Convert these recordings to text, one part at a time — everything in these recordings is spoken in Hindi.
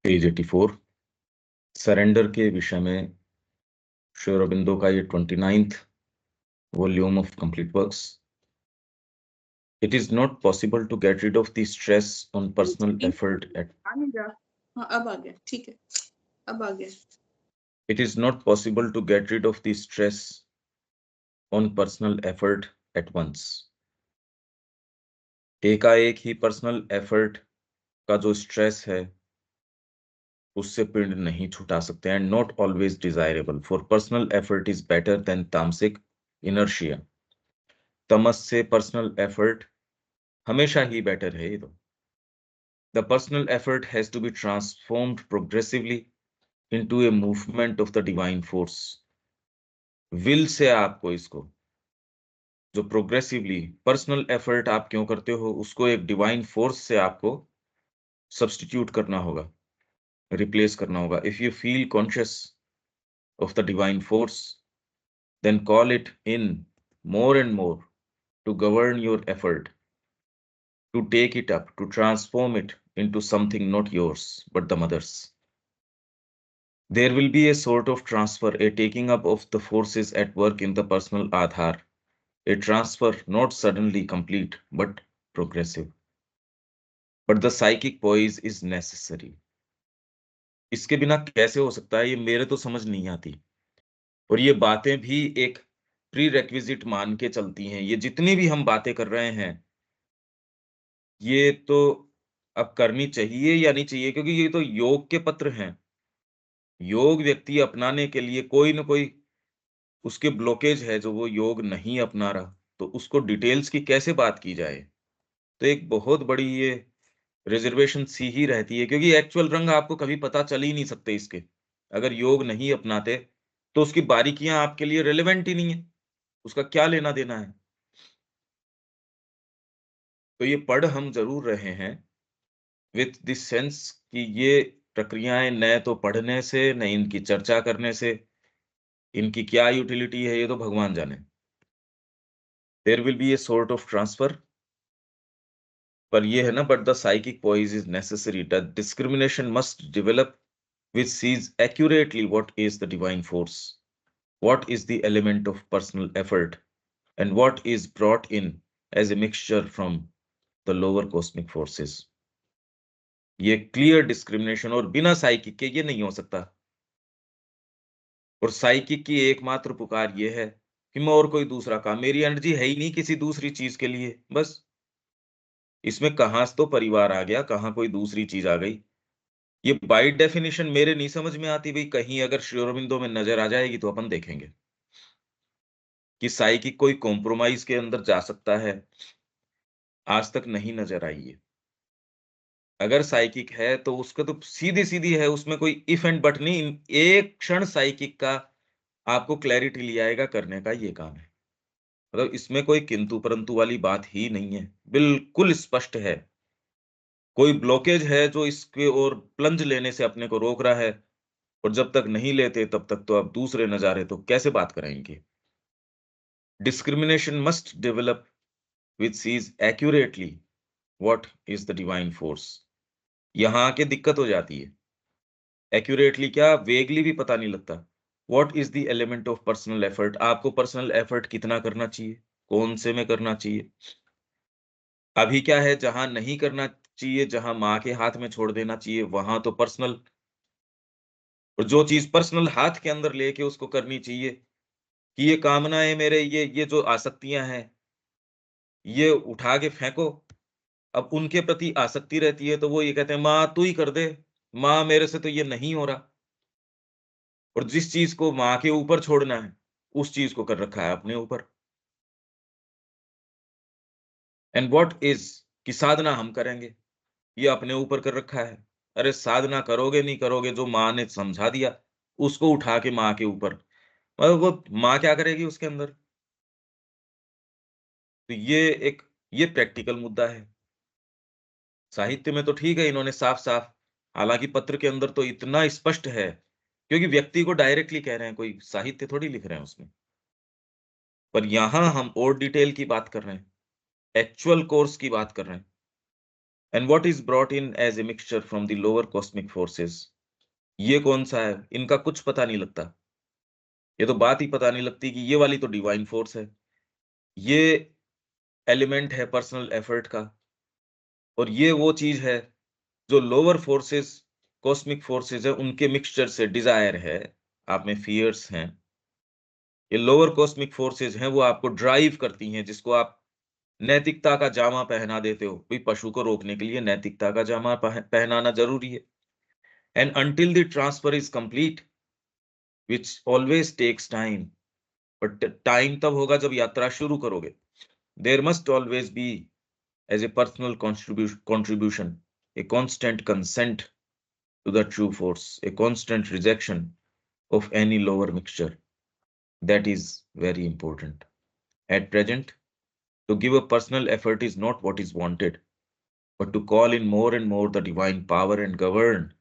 पेज 84 सरेंडर के विषय में श्री अरबिंदो का ये 29th volume of complete works. It is not possible to get rid of the stress on personal effort at अब आ गया. ठीक है, अब आ गया. It is not possible to get rid of the stress on personal effort at once. एकाएक ही पर्सनल एफर्ट का जो स्ट्रेस है उससे पिंड नहीं छुटा सकते हैं. Not always desirable for personal effort is better than तामसिक इनर्शिया. तमस से पर्सनल एफर्ट हमेशा ही बेटर है. ये तो the personal effort has to be transformed progressively into a movement of the divine force. Will से आपको इसको जो प्रोग्रेसिवली पर्सनल एफर्ट आप क्यों करते हो उसको एक डिवाइन फोर्स से आपको सब्स्टिट्यूट करना होगा, रिप्लेस करना होगा. If you feel conscious of the divine force, then call it in more and more to govern your effort, to take it up, to transform it into something not yours, but the mother's. There will be a sort of transfer, a taking up of the forces at work in the personal Aadhar, a transfer not suddenly complete, but progressive. But the psychic poise is necessary. इसके बिना कैसे हो सकता है, ये मेरे तो समझ नहीं आती. और ये बातें भी एक प्री रेक्विजिट मान के चलती हैं. ये जितनी भी हम बातें कर रहे हैं ये तो अब करनी चाहिए या नहीं चाहिए, क्योंकि ये तो योग के पत्र हैं. योग व्यक्ति अपनाने के लिए कोई ना कोई उसके ब्लॉकेज है जो वो योग नहीं अपना रहा, तो उसको डिटेल्स की कैसे बात की जाए. तो एक बहुत बड़ी ये रिजर्वेशन सी ही रहती है, क्योंकि एक्चुअल रंग आपको कभी पता चल ही नहीं सकते इसके. अगर योग नहीं अपनाते तो उसकी बारीकियां आपके लिए रेलेवेंट ही नहीं है, उसका क्या लेना देना है. तो ये पढ़ हम जरूर रहे हैं विथ दिस सेंस कि ये प्रक्रियाएं न तो पढ़ने से न इनकी चर्चा करने से इनकी क्या यूटिलिटी है ये तो भगवान जाने. There will be a sort of transfer, पर ये है ना, but the psychic poise is necessary. The discrimination must develop which sees accurately what is the divine force, what is the element of personal effort, and what is brought in as a mixture from the lower cosmic forces. ये क्लियर डिस्क्रिमिनेशन और बिना साइकिक के ये नहीं हो सकता. और साइकिक की एकमात्र पुकार ये है कि मैं और कोई दूसरा काम, मेरी एनर्जी है ही नहीं किसी दूसरी चीज के लिए. बस इसमें कहां से तो परिवार आ गया, कहां कोई दूसरी चीज आ गई. ये बाय डेफिनेशन मेरे नहीं समझ में आती. भाई कहीं अगर श्री अरबिंदो में नजर आ जाएगी तो अपन देखेंगे कि साइकिक कोई कॉम्प्रोमाइज के अंदर जा सकता है. आज तक नहीं नजर आई है. अगर साइकिक है तो उसका तो सीधी सीधी है, उसमें कोई इफ एंड बट नहीं. एक क्षण साइकिक का आपको क्लैरिटी ले आएगा, करने का ये काम है. मतलब इसमें कोई किंतु परंतु वाली बात ही नहीं है, बिल्कुल स्पष्ट है. कोई ब्लॉकेज है जो इसके ओर प्लंज लेने से अपने को रोक रहा है, और जब तक नहीं लेते तब तक तो आप दूसरे नजारे तो कैसे बात कराएंगे. Discrimination must develop which sees accurately what is the divine force. यहां आके दिक्कत हो जाती है. एक्यूरेटली क्या, वेगली भी पता नहीं लगता. What is the element of personal effort, आपको पर्सनल एफर्ट कितना करना चाहिए, कौन से में करना चाहिए. अभी क्या है, जहां नहीं करना चाहिए, जहां माँ के हाथ में छोड़ देना चाहिए, वहां तो पर्सनल. और जो चीज पर्सनल हाथ के अंदर लेके उसको करनी चाहिए कि ये कामनाएं मेरे, ये जो आसक्तियां हैं ये उठा के फेंको. अब उनके प्रति आसक्ति रहती है तो वो ये कहते हैं माँ तू ही कर दे, माँ मेरे से तो ये नहीं हो रहा. और जिस चीज को माँ के ऊपर छोड़ना है उस चीज को कर रखा है अपने ऊपर. एंड व्हाट इज कि साधना हम करेंगे, ये अपने ऊपर कर रखा है. अरे साधना करोगे नहीं करोगे, जो माँ ने समझा दिया उसको उठा के माँ के ऊपर, मतलब वो माँ क्या करेगी उसके अंदर. तो ये प्रैक्टिकल मुद्दा है. साहित्य में तो ठीक है, इन्होंने साफ साफ, हालांकि पत्र के अंदर तो इतना स्पष्ट है क्योंकि व्यक्ति को डायरेक्टली कह रहे हैं, कोई साहित्य थोड़ी लिख रहे हैं उसमें. पर यहां हम और डिटेल की बात कर रहे हैं, एक्चुअल कोर्स की बात कर रहे हैं. And what is brought in as a mixture from the lower cosmic forces, ये कौन सा है, इनका कुछ पता नहीं लगता। ये तो बात ही पता नहीं लगती कि ये वाली तो डिवाइन फोर्स है, ये एलिमेंट है पर्सनल एफर्ट का, और ये वो चीज है जो लोअर फोर्सेस कॉस्मिक फोर्सेस है उनके मिक्सचर से डिजायर है, आप में फियर्स हैं, ये लोअर कॉस्मिक फोर्सेस हैं, वो आपको ड्राइव करती हैं, जिसको आप नैतिकता का जामा पहना देते हो। भाई पशु को रोकने के लिए नैतिकता का जामा पहनाना जरूरी है। And until the transfer is complete which always takes time, but time तब होगा जब यात्रा शुरू करोगे। There must always be as a personal contribution, a constant consent to the true force, a constant rejection of any lower mixture. That is very important. At present, to give a personal effort is not what is wanted, but to call in more and more the divine power and govern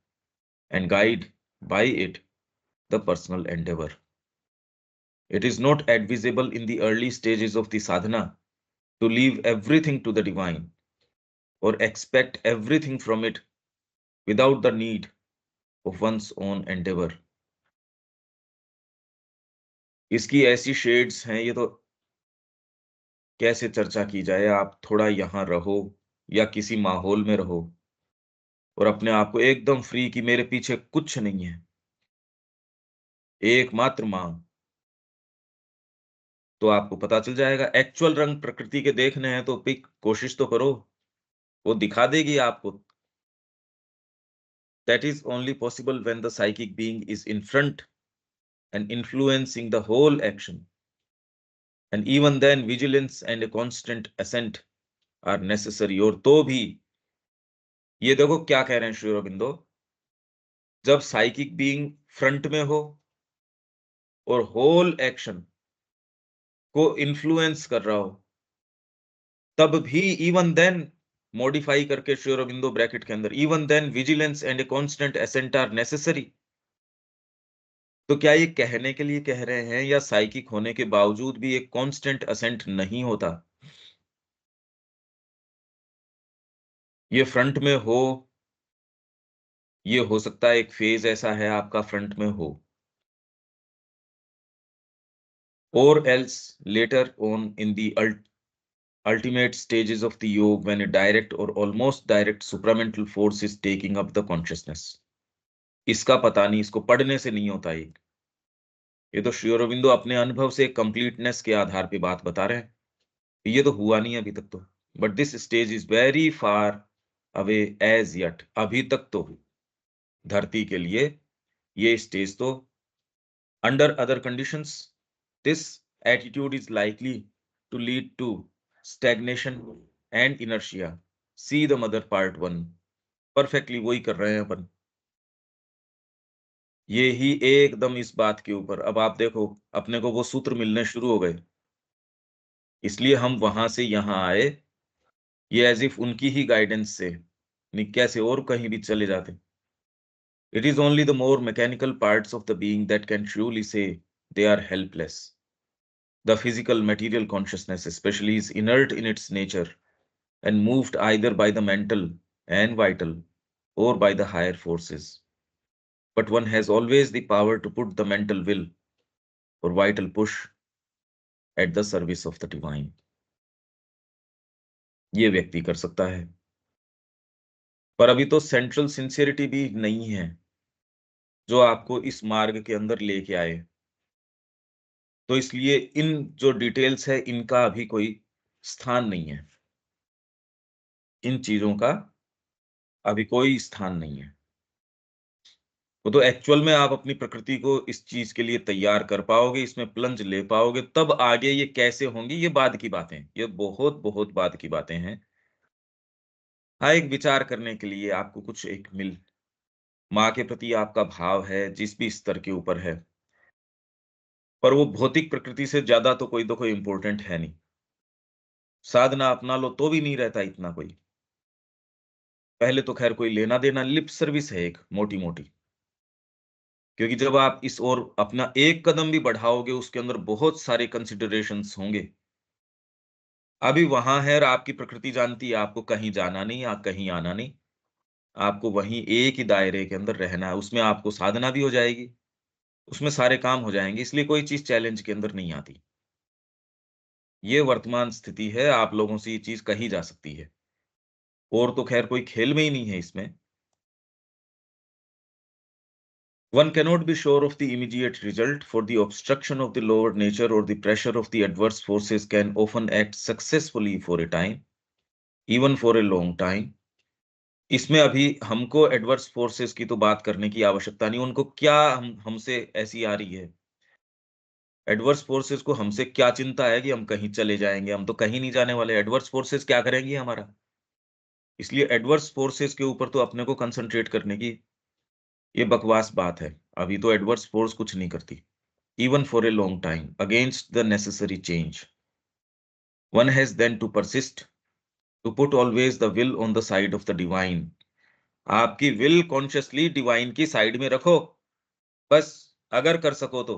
and guide by it the personal endeavor. It is not advisable in the early stages of the sadhana to leave everything to the divine or expect everything from it without the need of one's own endeavor. इसकी ऐसी शेड्स हैं, ये तो कैसे चर्चा की जाए। आप थोड़ा यहाँ रहो या किसी माहौल में रहो और अपने आप को एकदम फ्री कि मेरे पीछे कुछ नहीं है, एकमात्र मां, तो आपको पता चल जाएगा। एक्चुअल रंग प्रकृति के देखने हैं तो पिक कोशिश तो करो, वो दिखा देगी आपको। That is only possible when the psychic being is in front and influencing the whole action. And even then, vigilance and a constant assent are necessary. और तो भी ये देखो क्या कह रहे हैं श्री अरबिंदो, जब साइकिक बीइंग फ्रंट में हो और होल एक्शन को इन्फ्लुएंस कर रहा हो, तब भी इवन देन मॉडिफाई करके श्री अरबिंदो ब्रैकेट के अंदर, even then vigilance and a constant ascent are necessary. तो क्या ये कहने के लिए कह रहे हैं या साइकिक होने के बावजूद भी एक कांस्टेंट असेंट नहीं होता? ये फ्रंट में हो, ये हो सकता है एक फेज ऐसा है आपका फ्रंट में हो, or else later on in the ultimate stages of the yoga when a direct or almost direct supramental force is taking up the consciousness. इसका पता नहीं, इसको पढ़ने से नहीं होता। ये तो श्री अरबिंदो अपने अनुभव से कंप्लीटनेस के आधार पे बात बता रहे हैं, ये तो हुआ नहीं अभी तक तो। But this stage is very far away as yet, अभी तक तो धरती के लिए ये स्टेज तो, under other conditions this attitude is likely to lead to stagnation and inertia. See the mother part 1, perfectly वही कर रहे हैं अपन, ये ही एकदम इस बात के ऊपर। अब आप देखो अपने को वो सूत्र मिलने शुरू हो गए, इसलिए हम वहां से यहां आए, ये एज इफ उनकी ही गाइडेंस से, नहीं कैसे और कहीं भी चले जाते। It is only the more mechanical parts of the being that can truly say they are helpless. The physical material consciousness especially is inert in its nature and moved either by the mental and vital or by the higher forces. But one has always the power to put the mental will or vital push at the service of the divine. ये व्यक्ति कर सकता है, पर अभी तो सेंट्रल सिंसियरिटी भी नहीं है जो आपको इस मार्ग के अंदर लेके आए। तो इसलिए इन जो डिटेल्स है इनका अभी कोई स्थान नहीं है, इन चीजों का अभी कोई स्थान नहीं है। वो तो एक्चुअल में आप अपनी प्रकृति को इस चीज के लिए तैयार कर पाओगे, इसमें प्लंज ले पाओगे, तब आगे ये कैसे होंगी ये बाद की बातें, ये बहुत बहुत बाद की बातें हैं। हाँ, एक विचार करने के लिए आपको कुछ एक मिल, माँ के प्रति आपका भाव है जिस भी स्तर के ऊपर है, पर वो भौतिक प्रकृति से ज्यादा तो कोई इंपॉर्टेंट है नहीं। साधना अपना लो तो भी नहीं रहता इतना कोई, पहले तो खैर कोई लेना देना लिप सर्विस है एक मोटी मोटी, क्योंकि जब आप इस ओर अपना एक कदम भी बढ़ाओगे उसके अंदर बहुत सारे कंसिडरेशंस होंगे। अभी वहां है और आपकी प्रकृति जानती है आपको कहीं जाना नहीं, आप कहीं आना नहीं, आपको वहीं एक ही दायरे के अंदर रहना है। उसमें आपको साधना भी हो जाएगी, उसमें सारे काम हो जाएंगे, इसलिए कोई चीज चैलेंज के अंदर नहीं आती। ये वर्तमान स्थिति है, आप लोगों से ये चीज कही जा सकती है, और तो खैर कोई खेल में ही नहीं है इसमें। One cannot be sure of the immediate result, for the obstruction of the lower nature or the pressure of the adverse forces can often act successfully for a time, even for a long time. इसमें अभी हमको एडवर्स फोर्सेस की तो बात करने की आवश्यकता नहीं, उनको क्या हमसे ऐसी आ रही है। एडवर्स फोर्सेस को हमसे क्या चिंता है कि हम कहीं चले जाएंगे, हम तो कहीं नहीं जाने वाले। एडवर्स फोर्सेस क्या करेंगी हमारा? इसलिए एडवर्स फोर्सेस के ऊपर तो अपने को कंसंट्रेट करने की ये बकवास बात है। अभी तो एडवर्स फोर्स कुछ नहीं करती। Even for a long time, against the necessary change. One has then to persist, to put always the will on the side of the divine. आपकी विल कॉन्शियसली डिवाइन की साइड में रखो, बस। अगर कर सको तो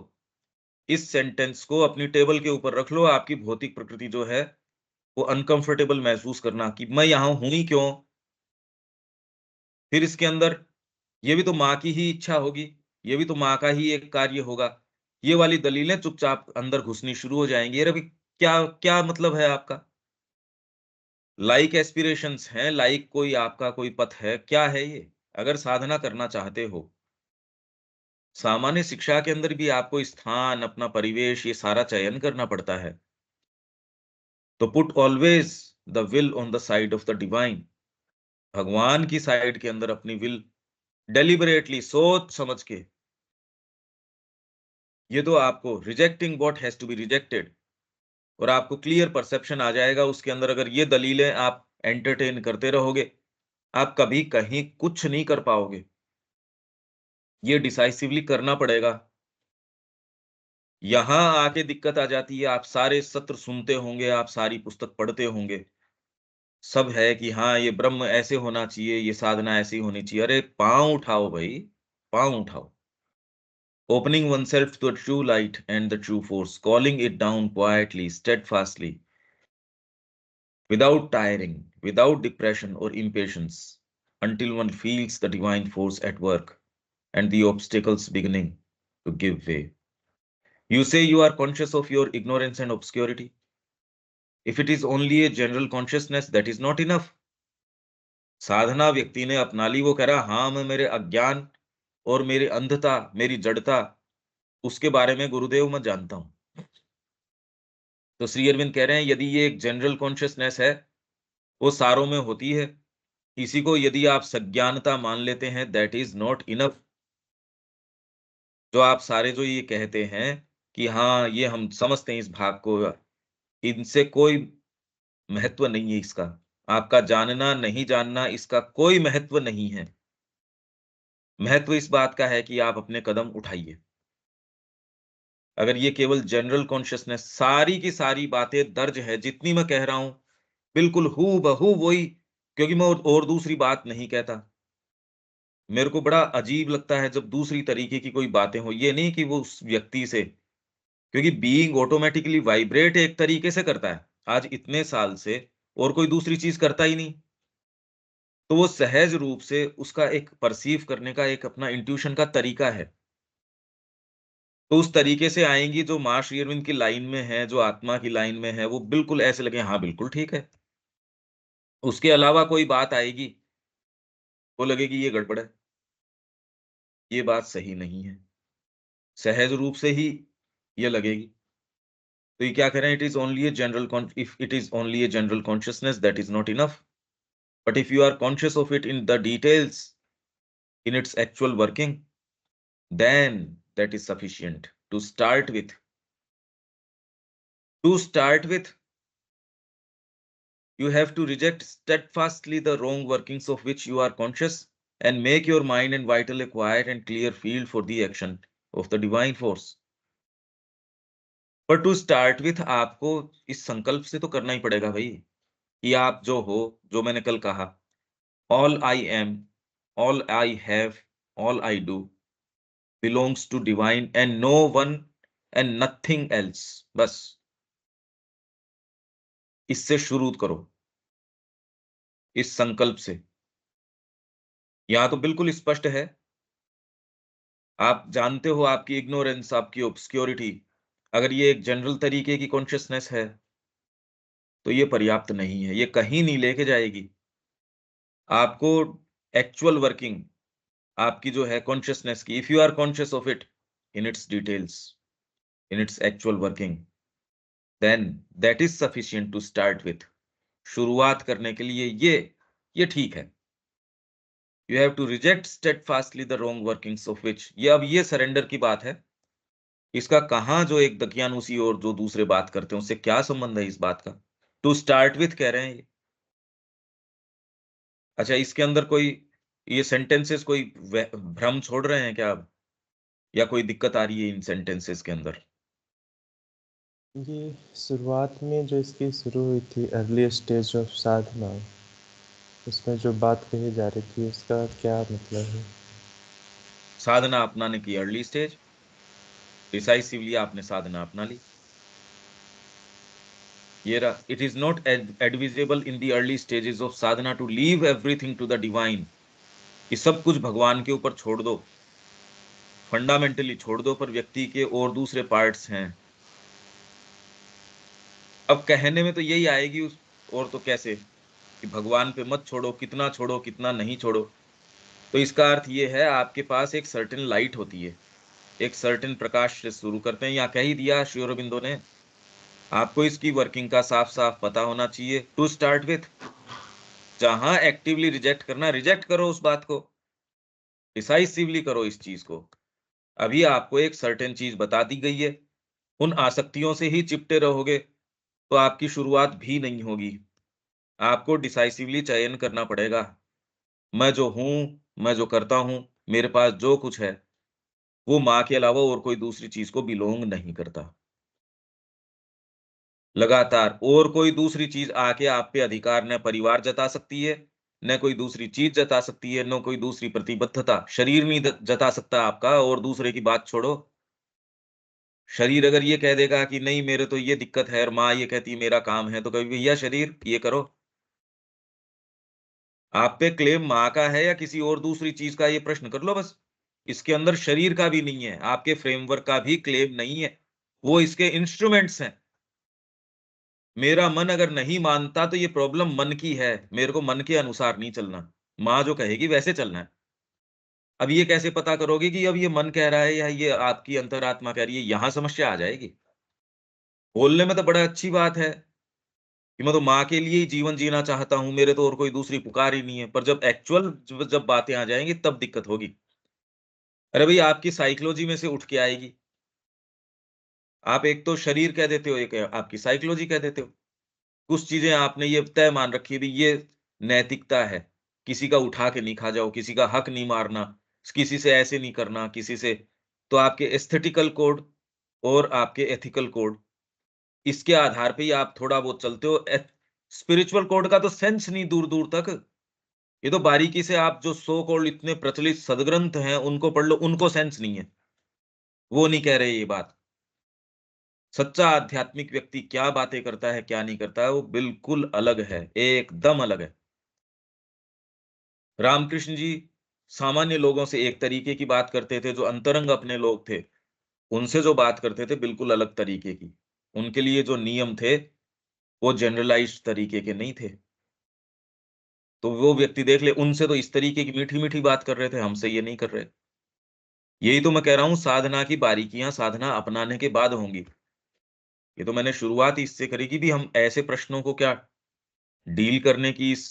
इस सेंटेंस को अपनी टेबल के ऊपर रख लो। आपकी भौतिक प्रकृति जो है वो अनकंफर्टेबल महसूस करना कि मैं यहां हूं ही क्यों। फिर इसके अंदर ये भी तो माँ की ही इच्छा होगी, ये भी तो माँ का ही एक कार्य होगा। ये वाली दलीलें चुपचाप अंदर घुसनी शुरू हो जाएंगी। अरे भाई, क्या क्या मतलब है आपका? लाइक एस्पिरेशंस हैं, लाइक कोई आपका कोई पथ है, क्या है ये? अगर साधना करना चाहते हो, सामान्य शिक्षा के अंदर भी आपको स्थान, अपना परिवेश, ये सारा चयन करना पड़ता है। तो put always the will on the side of the divine. भगवान की साइड के अंदर अपनी विल डेलिबरेटली, सोच समझ के। ये तो आपको rejecting what has to be rejected, और आपको क्लियर परसेप्शन आ जाएगा उसके अंदर। अगर ये दलीलें आप एंटरटेन करते रहोगे, आप कभी कहीं कुछ नहीं कर पाओगे। ये डिसाइसिवली करना पड़ेगा। यहां आके दिक्कत आ जाती है। आप सारे सत्र सुनते होंगे, आप सारी पुस्तक पढ़ते होंगे, सब है कि हाँ ये ब्रह्म ऐसे होना चाहिए, ये साधना ऐसी होनी चाहिए। अरे पांव उठाओ भाई, पांव उठाओ। Opening oneself to the true light and the true force, calling it down quietly, steadfastly, without tiring, without depression or impatience, until one feels the divine force at work and the obstacles beginning to give way. You say you are conscious of your ignorance and obscurity. If it is only a general consciousness, that is not enough. साधना व्यक्ति ने अपना ली, वो कह रहा हाँ मैं मेरे अज्ञान और मेरी अंधता, मेरी जड़ता, उसके बारे में गुरुदेव मैं जानता हूं। तो श्री अरविंद कह रहे हैं यदि ये एक जनरल कॉन्शियसनेस है, वो सारों में होती है, इसी को यदि आप सज्ञानता मान लेते हैं, दैट इज नॉट इनफ। जो आप सारे जो ये कहते हैं कि हाँ ये हम समझते हैं इस भाग को, इनसे कोई महत्व नहीं है इसका। आपका जानना नहीं जानना, इसका कोई महत्व नहीं है। महत्व इस बात का है कि आप अपने कदम उठाइए। अगर ये केवल जनरल कॉन्शियसनेस, सारी की सारी बातें दर्ज है जितनी मैं कह रहा हूं, बिल्कुल हू बहू वही, क्योंकि मैं और दूसरी बात नहीं कहता। मेरे को बड़ा अजीब लगता है जब दूसरी तरीके की कोई बातें हो। ये नहीं कि वो उस व्यक्ति से, क्योंकि बीइंग ऑटोमेटिकली वाइब्रेट एक तरीके से करता है आज इतने साल से, और कोई दूसरी चीज करता ही नहीं। तो वो सहज रूप से उसका एक परसीव करने का एक अपना इंट्यूशन का तरीका है। तो उस तरीके से आएंगी जो माँ श्री अरविंद की लाइन में है, जो आत्मा की लाइन में है, वो बिल्कुल ऐसे लगे हाँ बिल्कुल ठीक है। उसके अलावा कोई बात आएगी, वो लगेगी ये गड़बड़ है, ये बात सही नहीं है। सहज रूप से ही ये लगेगी। तो ये क्या कह रहे हैं? It is only a general, if it is only a general consciousness, that is not enough. But if you are conscious of it in the details, in its actual working, then that is sufficient to start with. To start with, you have to reject steadfastly the wrong workings of which you are conscious, and make your mind and vital a quiet and clear field for the action of the divine force. पर टू स्टार्ट विथ आपको इस संकल्प से तो करना ही पड़ेगा भाई, कि आप जो हो, जो मैंने कल कहा, all I am, all I have, all I do belongs to divine and no one and nothing else. बस इससे शुरू करो, इस संकल्प से। यहां तो बिल्कुल स्पष्ट है, आप जानते हो आपकी इग्नोरेंस, आपकी ऑब्सक्योरिटी, अगर ये एक जनरल तरीके की कॉन्शियसनेस है तो ये पर्याप्त नहीं है, ये कहीं नहीं लेके जाएगी। आपको एक्चुअल वर्किंग आपकी जो है कॉन्शियसनेस की, if you are conscious of it in its details, in its actual working, then that is sufficient to start with. शुरुआत करने के लिए ये ठीक है। You have to reject steadfastly the wrong workings of which, ये अब ये सरेंडर की बात है। इसका कहां जो एक दकियानुसी और जो दूसरे बात करते हैं उससे क्या संबंध है इस बात का? टू स्टार्ट विथ कह रहे हैं ये। अच्छा, इसके अंदर कोई ये सेंटेंसेस कोई भ्रम छोड़ रहे हैं क्या अब, या कोई दिक्कत आ रही है इन सेंटेंसेस के अंदर? ये शुरुआत में जो इसकी शुरू हुई थी अर्ली स्टेज ऑफ साधना, उसमें जो बात कही जा रही थी उसका क्या मतलब है? साधना अपनाने की अर्ली स्टेज, डिसाइसिवली आपने साधना अपना ली। ये रहा, it is not advisable in the early stages of sadhana to leave everything to the divine. ये सब कुछ भगवान के ऊपर छोड़ दो, फंडामेंटली छोड़ दो, पर व्यक्ति के और दूसरे पार्ट्स हैं। अब कहने में तो यही आएगी उस, और तो कैसे कि भगवान पे मत छोड़ो, कितना छोड़ो कितना नहीं छोड़ो। तो इसका अर्थ ये है आपके पास एक सर्टेन लाइट होती है, एक सर्टेन प्रकाश से शुरू करते हैं। यहाँ कह ही दिया श्री अरबिंदो ने, आपको इसकी वर्किंग का साफ साफ पता होना चाहिए। टू स्टार्ट विथ, जहां एक्टिवली रिजेक्ट करना, रिजेक्ट करो उस बात को, डिसाइसिवली करो इस चीज को। अभी आपको एक सर्टेन चीज बता दी गई है, उन आसक्तियों से ही चिपटे रहोगे तो आपकी शुरुआत भी नहीं होगी। आपको डिसाइसिवली चयन करना पड़ेगा। मैं जो हूं, मैं जो करता हूं, मेरे पास जो कुछ है वो माँ के अलावा और कोई दूसरी चीज को बिलोंग नहीं करता। लगातार और कोई दूसरी चीज आके आप पे अधिकार न परिवार जता सकती है, न कोई दूसरी चीज जता सकती है, न कोई दूसरी प्रतिबद्धता। शरीर नहीं जता सकता आपका, और दूसरे की बात छोड़ो। शरीर अगर ये कह देगा कि नहीं मेरे तो ये दिक्कत है, और माँ ये कहती है मेरा काम है, तो कभी भैया शरीर ये करो। आप पे क्लेम माँ का है या किसी और दूसरी चीज का, ये प्रश्न कर लो बस। इसके अंदर शरीर का भी नहीं है, आपके फ्रेमवर्क का भी क्लेम नहीं है, वो इसके इंस्ट्रूमेंट्स हैं। मेरा मन अगर नहीं मानता तो ये प्रॉब्लम मन की है, मेरे को मन के अनुसार नहीं चलना, माँ जो कहेगी वैसे चलना है। अब ये कैसे पता करोगे कि अब ये मन कह रहा है या ये आपकी अंतरात्मा कह रही है? यहां समस्या आ जाएगी। बोलने में तो बड़ा अच्छी बात है कि मैं तो माँ के लिए ही जीवन जीना चाहता हूँ, मेरे तो और कोई दूसरी पुकार ही नहीं है, पर जब एक्चुअल जब बातें आ जाएंगी तब दिक्कत होगी। अरे भाई, आपकी साइकोलॉजी में से उठ के आएगी। आप एक तो शरीर कह देते हो, एक आपकी साइकोलॉजी कह देते हो। कुछ चीजें आपने ये तय मान रखी है, भी ये नैतिकता है, किसी का उठा के नहीं खा जाओ, किसी का हक नहीं मारना, किसी से ऐसे नहीं करना, किसी से। तो आपके एस्थेटिकल कोड और आपके एथिकल कोड, इसके आधार पे ही आप थोड़ा बहुत चलते हो। स्पिरिचुअल कोड का तो सेंस नहीं दूर दूर तक। ये तो बारीकी से आप जो सो कॉल्ड इतने प्रचलित सदग्रंथ हैं उनको पढ़ लो, उनको सेंस नहीं है। वो नहीं कह रहे ये बात। सच्चा आध्यात्मिक व्यक्ति क्या बातें करता है क्या नहीं करता है, वो बिल्कुल अलग है, एकदम अलग है। रामकृष्ण जी सामान्य लोगों से एक तरीके की बात करते थे, जो अंतरंग अपने लोग थे उनसे जो बात करते थे बिल्कुल अलग तरीके की। उनके लिए जो नियम थे वो जनरलाइज्ड तरीके के नहीं थे। तो वो व्यक्ति देख ले, उनसे तो इस तरीके की मीठी मीठी बात कर रहे थे, हमसे ये नहीं कर रहे। यही तो मैं कह रहा हूं, साधना की बारीकियां साधना अपनाने के बाद होंगी। ये तो मैंने शुरुआत ही इससे करी कि भी हम ऐसे प्रश्नों को क्या डील करने की इस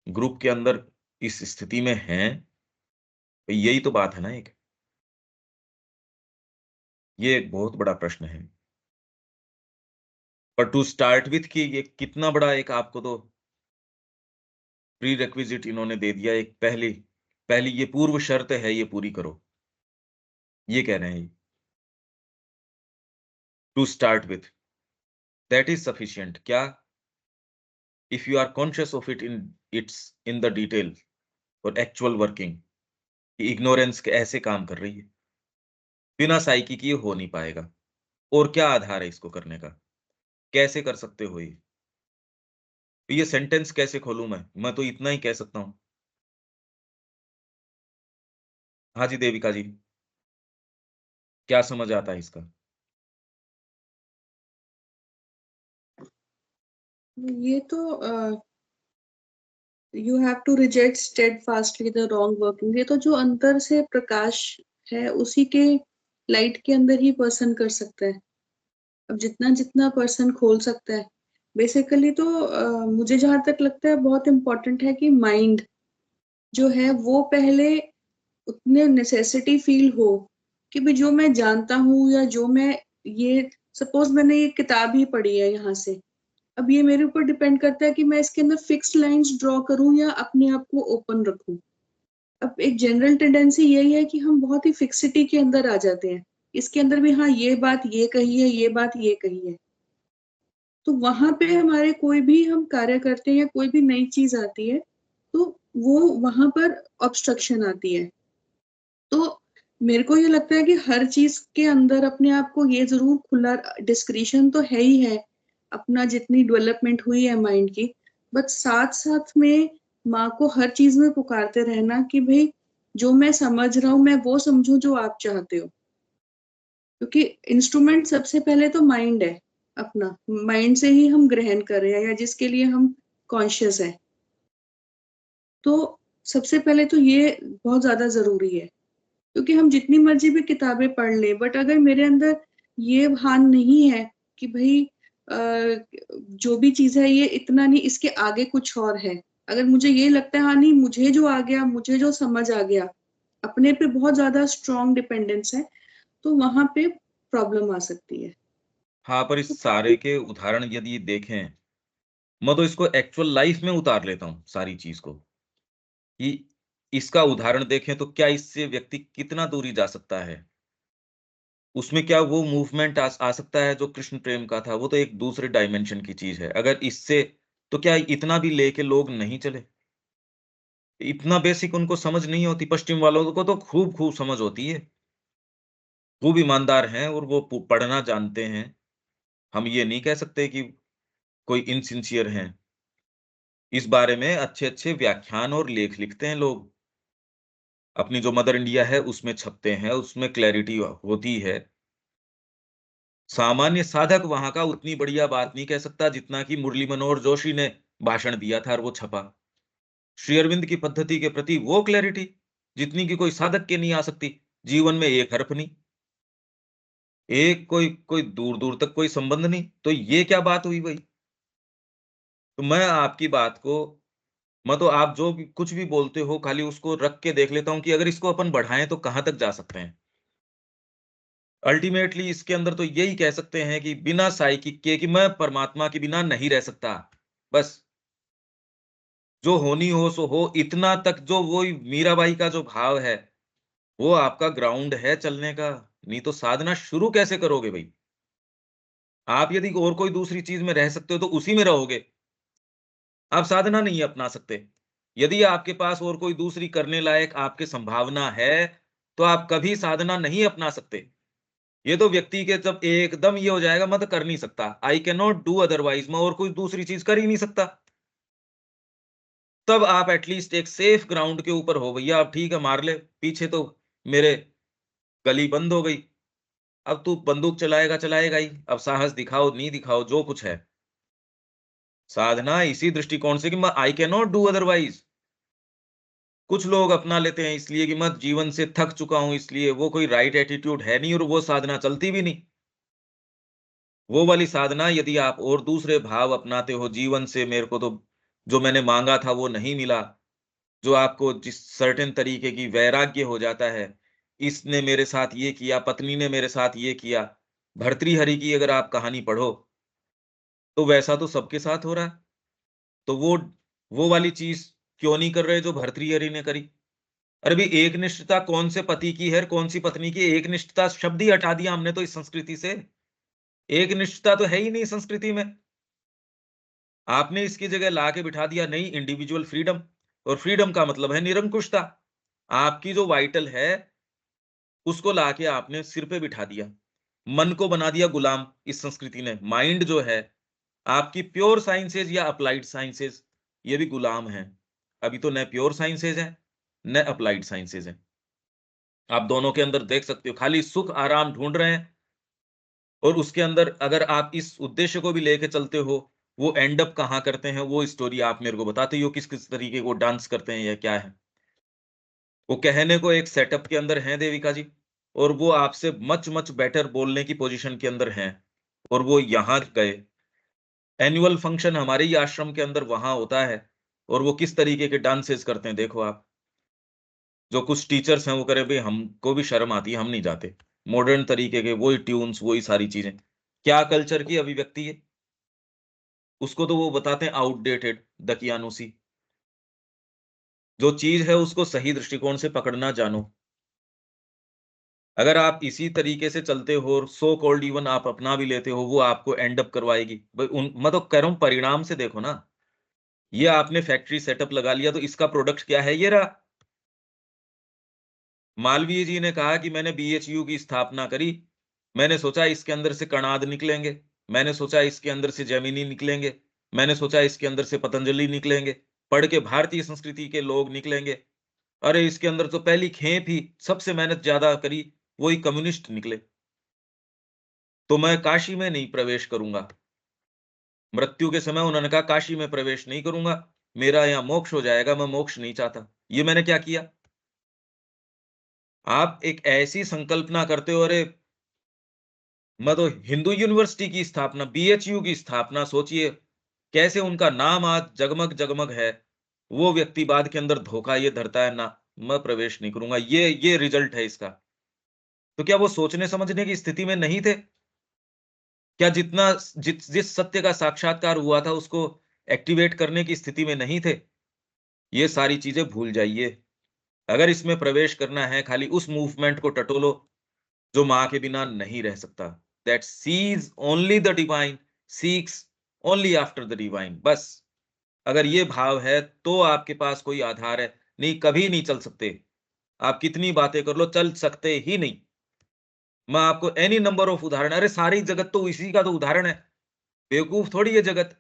ग्रुप के अंदर इस स्थिति में हैं। तो यही तो बात है ना एक, ये एक बहुत बड़ा प्रश्न है। पर टू स्टार्ट विथ की ये कितना बड़ा एक आपको तो प्री रिक्विजिट इन्होंने दे दिया, एक पहली पहली ये पूर्व शर्त है, ये पूरी करो, ये कह रहे हैं। To start with that is sufficient. क्या? If you are conscious of it in its in the detail और एक्चुअल वर्किंग, इग्नोरेंस ऐसे काम कर रही है, बिना साइकी की ये हो नहीं पाएगा। और क्या आधार है इसको करने का? कैसे कर सकते हो ये? तो ये सेंटेंस कैसे खोलूं मैं तो इतना ही कह सकता हूं। हाँ जी देविका जी, क्या समझ आता है इसका? ये तो you have to reject steadfastly the wrong working, ये तो जो अंतर से प्रकाश है उसी के लाइट के अंदर ही पर्सन कर सकता है। अब जितना जितना पर्सन खोल सकता है बेसिकली, तो मुझे जहां तक लगता है बहुत इम्पोर्टेंट है कि माइंड जो है वो पहले उतने नेसेसिटी फील हो कि भी जो मैं जानता हूँ या जो मैं, ये सपोज मैंने ये किताब ही पढ़ी है यहाँ से, अब ये मेरे ऊपर डिपेंड करता है कि मैं इसके अंदर फिक्स्ड लाइंस ड्रॉ करूं या अपने आप को ओपन रखूं। अब एक जनरल टेंडेंसी यही है कि हम बहुत ही फिक्सिटी के अंदर आ जाते हैं, इसके अंदर भी हाँ ये बात ये कही है, ये बात ये कही है, तो वहां पे हमारे कोई भी हम कार्य करते हैं या कोई भी नई चीज आती है तो वो वहां पर ऑब्स्ट्रक्शन आती है। तो मेरे को ये लगता है कि हर चीज के अंदर अपने आप को ये जरूर खुला, डिस्क्रिशन तो है ही है अपना, जितनी डेवलपमेंट हुई है माइंड की, बट साथ साथ में माँ को हर चीज में पुकारते रहना कि भाई जो मैं समझ रहा हूँ मैं वो समझूं जो आप चाहते हो, क्योंकि इंस्ट्रूमेंट सबसे पहले तो माइंड है अपना, माइंड से ही हम ग्रहण कर रहे हैं या जिसके लिए हम कॉन्शियस है। तो सबसे पहले तो ये बहुत ज्यादा जरूरी है, क्योंकि हम जितनी मर्जी भी किताबें पढ़ लें बट अगर मेरे अंदर ये भान नहीं है कि भाई जो भी चीज है ये इतना नहीं, इसके आगे कुछ और है, अगर मुझे ये लगता है हाँ नहीं मुझे जो आ गया, मुझे जो समझ आ गया, अपने पे बहुत ज्यादा स्ट्रॉन्ग डिपेंडेंस है, तो वहां पे प्रॉब्लम आ सकती है। हाँ, पर तो इस सारे के उदाहरण यदि देखें, मैं तो इसको एक्चुअल लाइफ में उतार लेता हूँ सारी चीज को, कि इसका उदाहरण देखें तो क्या इससे व्यक्ति कितना दूरी जा सकता है? उसमें क्या वो मूवमेंट आ सकता है जो कृष्ण प्रेम का था? वो तो एक दूसरे डायमेंशन की चीज है। अगर इससे तो क्या इतना भी लेके लोग नहीं चले? इतना बेसिक उनको समझ नहीं होती। पश्चिम वालों को तो खूब खूब समझ होती है, खूब ईमानदार हैं और वो पढ़ना जानते हैं। हम ये नहीं कह सकते कि कोई इनसिंसियर हैं। इस बारे में अच्छे अच्छे व्याख्यान और लेख लिखते हैं लोग। अपनी जो मदर इंडिया है उसमें छपते हैं, उसमें क्लैरिटी होती है। सामान्य साधक वहां का उतनी बढ़िया बात नहीं कह सकता जितना कि मुरली मनोहर जोशी ने भाषण दिया था और वो छपा। श्री अरविंद की पद्धति के प्रति वो क्लैरिटी जितनी कि कोई साधक के नहीं आ सकती। जीवन में एक हर्फ नहीं, एक कोई कोई दूर दूर तक कोई संबंध नहीं, तो ये क्या बात हुई भाई? तो मैं आपकी बात को, मैं तो आप जो भी कुछ भी बोलते हो खाली उसको रख के देख लेता हूं कि अगर इसको अपन बढ़ाएं तो कहां तक जा सकते हैं। अल्टीमेटली इसके अंदर तो यही कह सकते हैं कि बिना साइकिक के कि मैं परमात्मा के बिना नहीं रह सकता। बस जो होनी हो सो हो, इतना तक जो वो मीराबाई का जो भाव है वो आपका ग्राउंड है चलने का। नहीं तो साधना शुरू कैसे करोगे भाई? आप यदि और कोई दूसरी चीज में रह सकते हो तो उसी में रहोगे, आप साधना नहीं अपना सकते। यदि आपके पास और कोई दूसरी करने लायक आपके संभावना है तो आप कभी साधना नहीं अपना सकते। ये तो व्यक्ति के जब एकदम ये हो जाएगा मैं तो कर नहीं सकता, I can not do otherwise, मैं और कोई दूसरी चीज कर ही नहीं सकता, तब आप एटलीस्ट एक सेफ ग्राउंड के ऊपर हो। भैया अब ठीक है मार ले पीछे, तो मेरे गली बंद हो गई, अब तू बंदूक चलाएगा चलाएगा ही, अब साहस दिखाओ नहीं दिखाओ जो कुछ है। साधना इसी दृष्टिकोण से कि मैं I can not do otherwise. कुछ लोग अपना लेते हैं इसलिए कि मैं जीवन से थक चुका हूं, इसलिए वो कोई राइट एटीट्यूड है नहीं और वो साधना चलती भी नहीं। वो वाली साधना यदि आप और दूसरे भाव अपनाते हो जीवन से, मेरे को तो जो मैंने मांगा था वो नहीं मिला, जो आपको जिस सर्टेन तरीके की वैराग्य हो जाता है, इसने मेरे साथ ये किया, पत्नी ने मेरे साथ ये किया। भर्तृहरि की अगर आप कहानी पढ़ो तो वैसा तो सबके साथ हो रहा है। तो वो वाली चीज क्यों नहीं कर रहे जो भर्तृहरि ने करी? अरे भी एक निष्ठता कौन से पति की है, कौन सी पत्नी की? एक निष्ठता शब्द ही हटा दिया हमने तो इस संस्कृति से। एक निष्ठता तो है ही नहीं संस्कृति में। आपने इसकी जगह ला के बिठा दिया नहीं इंडिविजुअल फ्रीडम, और फ्रीडम का मतलब है निरंकुशता। आपकी जो वाइटल है उसको लाके आपने सिर पे बिठा दिया, मन को बना दिया गुलाम। इस संस्कृति ने माइंड जो है आपकी प्योर साइंसेज या अप्लाइड साइंसेज, ये भी गुलाम हैं। अभी तो न प्योर साइंसेज हैं न अप्लाइड साइंसेज हैं। आप दोनों के अंदर देख सकते हो, खाली सुख आराम ढूंढ रहे हैं, और उसके अंदर अगर आप इस उद्देश्य को भी लेके चलते हो, वो एंड अप कहाँ करते हैं, वो स्टोरी आप मेरे को बताते ही हो, किस किस तरीके को डांस करते हैं या क्या है। वो कहने को एक सेटअप के अंदर हैं देविका जी, और वो आपसे मच मच बेटर बोलने की पोजीशन के अंदर हैं, और वो यहाँ गए। एनुअल फंक्शन हमारे ही आश्रम के अंदर वहां होता है, और वो किस तरीके के डांसेस करते हैं देखो आप। जो कुछ टीचर्स हैं वो कह रहे भाई हमको भी शर्म आती है, हम नहीं जाते। मॉडर्न तरीके के वही ट्यून्स, वही सारी चीजें, क्या कल्चर की अभिव्यक्ति है, उसको तो वो बताते हैं आउटडेटेड दकियानुसी। जो चीज है उसको सही दृष्टिकोण से पकड़ना जानो। अगर आप इसी तरीके से चलते हो और सो कॉल्ड इवन आप अपना भी लेते हो, वो आपको एंड अप करवाएगी। भाई मैं तो कह रहा हूं परिणाम से देखो ना, ये आपने फैक्ट्री सेटअप लगा लिया तो इसका प्रोडक्ट क्या है, ये रहा। मालवीय जी ने कहा कि मैंने बीएचयू की स्थापना करी, मैंने सोचा इसके अंदर से कणाद निकलेंगे, मैंने सोचा इसके अंदर से जैमिनी निकलेंगे, मैंने सोचा इसके अंदर से पतंजलि निकलेंगे, पढ़ के भारतीय संस्कृति के लोग निकलेंगे। अरे इसके अंदर तो पहली खेप ही सबसे मेहनत ज्यादा करी, वही कम्युनिस्ट निकले। तो मैं काशी में नहीं प्रवेश करूंगा। मृत्यु के समय उन्होंने कहा काशी में प्रवेश नहीं करूंगा, मेरा यहां मोक्ष हो जाएगा, मैं मोक्ष नहीं चाहता। ये मैंने क्या किया। आप एक ऐसी संकल्पना करते हो, अरे मैं तो हिंदू यूनिवर्सिटी की स्थापना, बीएचयू की स्थापना सोचिए, कैसे उनका नाम आज जगमग जगमग है। वो व्यक्ति बाद के अंदर धोखा ये धरता है ना, मैं प्रवेश नहीं करूंगा, ये रिजल्ट है इसका। तो क्या वो सोचने समझने की स्थिति में नहीं थे? क्या जिस सत्य का साक्षात्कार हुआ था उसको एक्टिवेट करने की स्थिति में नहीं थे? ये सारी चीजें भूल जाइए। अगर इसमें प्रवेश करना है, खाली उस मूवमेंट को टटोलो जो मां के बिना नहीं रह सकता। That sees only the divine, seeks only after the divine. बस अगर ये भाव है तो आपके पास कोई आधार है, नहीं कभी नहीं चल सकते। आप कितनी बातें कर लो, चल सकते ही नहीं। मैं आपको एनी नंबर ऑफ उदाहरण, अरे सारी जगत तो इसी का तो उदाहरण है। बेवकूफ थोड़ी है जगत।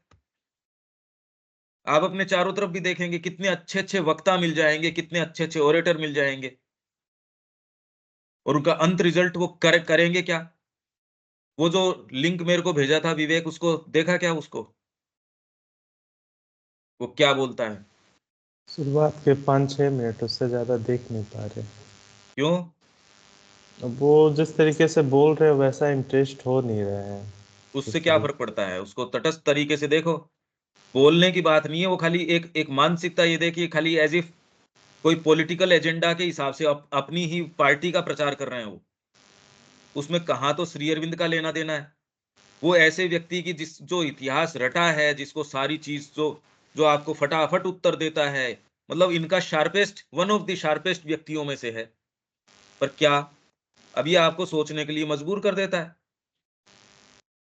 आप अपने चारों तरफ भी देखेंगे कितने अच्छे अच्छे वक्ता मिल जाएंगे, कितने अच्छे अच्छे ओरेटर मिल जाएंगे, और उनका अंत रिजल्ट वो करेंगे क्या। वो जो लिंक मेरे को भेजा था विवेक, उसको देखा क्या उसको, वो क्या बोलता है। शुरुआत के 5-6 मिनट, उससे ज़्यादा देख नहीं पा रहे। क्यों? अब वो जिस तरीके से बोल रहे हैं वैसा इंटरेस्ट हो नहीं रहा है। उससे जिस क्या तरीके फर्क पड़ता है, उसको तटस्थ तरीके से देखो। बोलने की बात नहीं है, वो खाली एक एक मानसिकता ये देखिए, खाली एज इफ कोई पॉलिटिकल एजेंडा के हिसाब से अपनी ही पार्टी का प्रचार कर रहे हैं वो। उसमें कहाँ तो श्री अरविंद का लेना देना है। वो ऐसे व्यक्ति की जिस जो इतिहास रटा है, जिसको सारी चीज जो जो आपको फटाफट उत्तर देता है, मतलब इनका sharpest, one of the sharpest व्यक्तियों में से है। पर क्या अब ये आपको सोचने के लिए मजबूर कर देता है।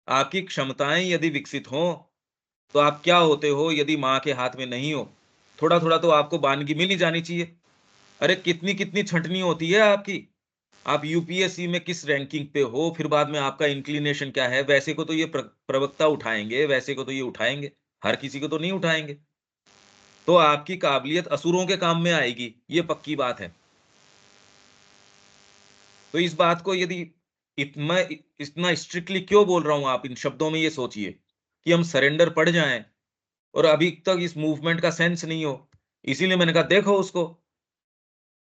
आपकी क्षमताएं यदि विकसित हों तो आप क्या होते हो यदि माँ के हाथ में नहीं हो। थोड़ा थोड़ा तो आपको वानगी मिल ही जानी चाहिए। अरे कितनी कितनी छंटनी होती है आपकी। आप यूपीएससी में किस रैंकिंग पे हो, फिर बाद में आपका इंक्लिनेशन क्या है, वैसे को तो ये प्रवक्ता उठाएंगे, वैसे को तो ये उठाएंगे, हर किसी को तो नहीं उठाएंगे। तो आपकी काबिलियत असुरों के काम में आएगी, ये पक्की बात है। तो इस बात को यदि मैं इतना स्ट्रिक्टली क्यों बोल रहा हूं, आप इन शब्दों में ये सोचिए कि हम सरेंडर पड़ जाएं, और अभी तक इस मूवमेंट का सेंस नहीं हो। इसीलिए मैंने कहा देखो उसको।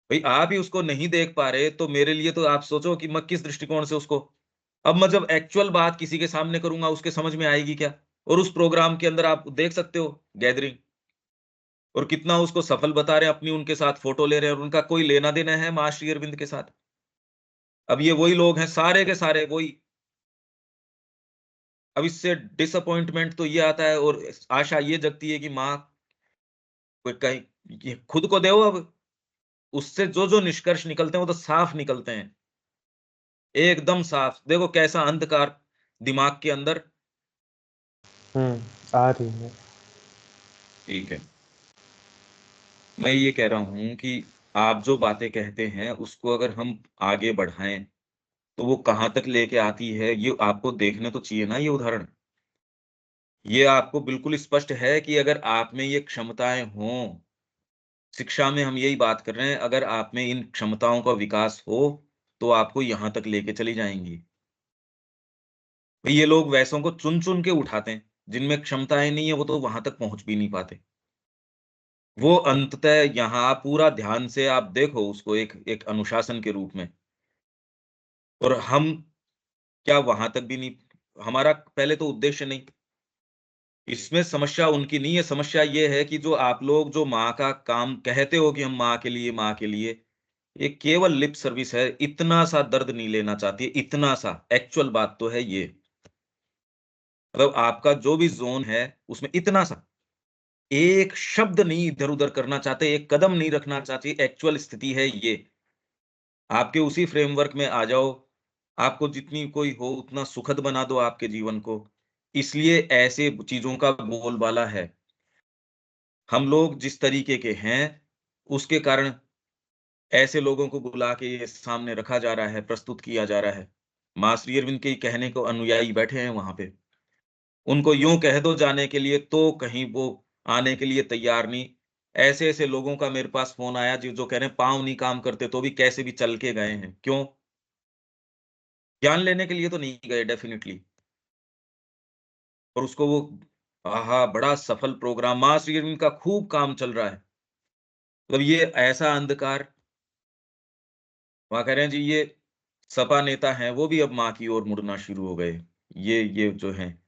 भाई आप ही उसको नहीं देख पा रहे तो मेरे लिए तो आप सोचो कि मैं किस दृष्टिकोण से उसको, अब मैं जब एक्चुअल बात किसी के सामने करूंगा उसके समझ में आएगी क्या। और उस प्रोग्राम के अंदर आप देख सकते हो गैदरिंग, और कितना उसको सफल बता रहे हैं, अपनी उनके साथ फोटो ले रहे हैं, और उनका कोई लेना देना है मां श्री अरविंद के साथ। अब ये वही लोग हैं सारे के सारे वही। अब इससे डिसअपॉइंटमेंट तो ये आता है, और आशा ये जगती है कि माँ कोई कहीं ये खुद को दो। अब उससे जो जो निष्कर्ष निकलते हैं वो तो साफ निकलते हैं, एकदम साफ। देखो कैसा अंधकार दिमाग के अंदर। आ रही है। ठीक है, मैं ये कह रहा हूं कि आप जो बातें कहते हैं उसको अगर हम आगे बढ़ाएं तो वो कहाँ तक लेके आती है, ये आपको देखने तो चाहिए ना ये उदाहरण। ये आपको बिल्कुल स्पष्ट है कि अगर आप में ये क्षमताएँ हों, शिक्षा में हम यही बात कर रहे हैं, अगर आप में इन क्षमताओं का विकास हो, तो आपको यहाँ तक लेके चली जाएँगी। भई ये लोग वैसों को चुन-चुन के उठाते हैं, जिनमें क्षमताएँ नहीं है, वो तो वहाँ तक पहुँच भी नहीं पाते। वो अंततः यहाँ आप पूरा ध्यान से आप देखो उसको एक एक अनुशासन के रूप में, और हम क्या वहाँ तक भी नहीं, हमारा पहले तो उद्देश्य नहीं। इसमें समस्या उनकी नहीं है, समस्या ये है कि जो आप लोग जो माँ का काम कहते हो कि हम माँ के लिए, ये केवल लिप सर्विस है, इतना सा दर्द नहीं लेना चाहती है, इतना सा। एक्चुअल बात तो है ये। मतलब आपका जो भी ज़ोन है, उसमें इतना सा, एक शब्द नहीं इधर-उधर करना चाहते, एक कदम नहीं रखना चाहती, एक्चुअल स्थिति है ये। आपके उसी फ्रेमवर्क में आ जाओ, आपको जितनी कोई हो उतना सुखद बना दो आपके जीवन को। इसलिए ऐसे चीज़ों का बोलबाला है। हम लोग जिस तरीके के हैं, उसके कारण ऐसे लोगों को बुला के ये सामने रखा जा रहा है, प्रस्तुत किया जा रहा है। माँ श्री अरविंद के ही कहने को अनुयायी बैठे हैं वहाँ पे। उनको यूँ कह दो जाने के लिए तो कहीं वो आने के लिए तैयार नहीं। ऐसे-ऐसे लोगों का मेरे पास फ़ोन आया जो कह रहे हैं पाँव नहीं काम करते तो भी कैसे भी चल के गए हैं। क्यों? ज्ञान लेने के लिए तो नहीं गए डेफ़िनिटली, और उसको वो आहा! बड़ा सफल प्रोग्राम, माँ श्री अरविंद का खूब काम चल रहा है। मतलब ये ऐसा अंधकार, वहाँ कह रहे हैं जी ये सपा नेता हैं, वो भी अब माँ की ओर मुड़ना शुरू हो गए। ये जो हैं,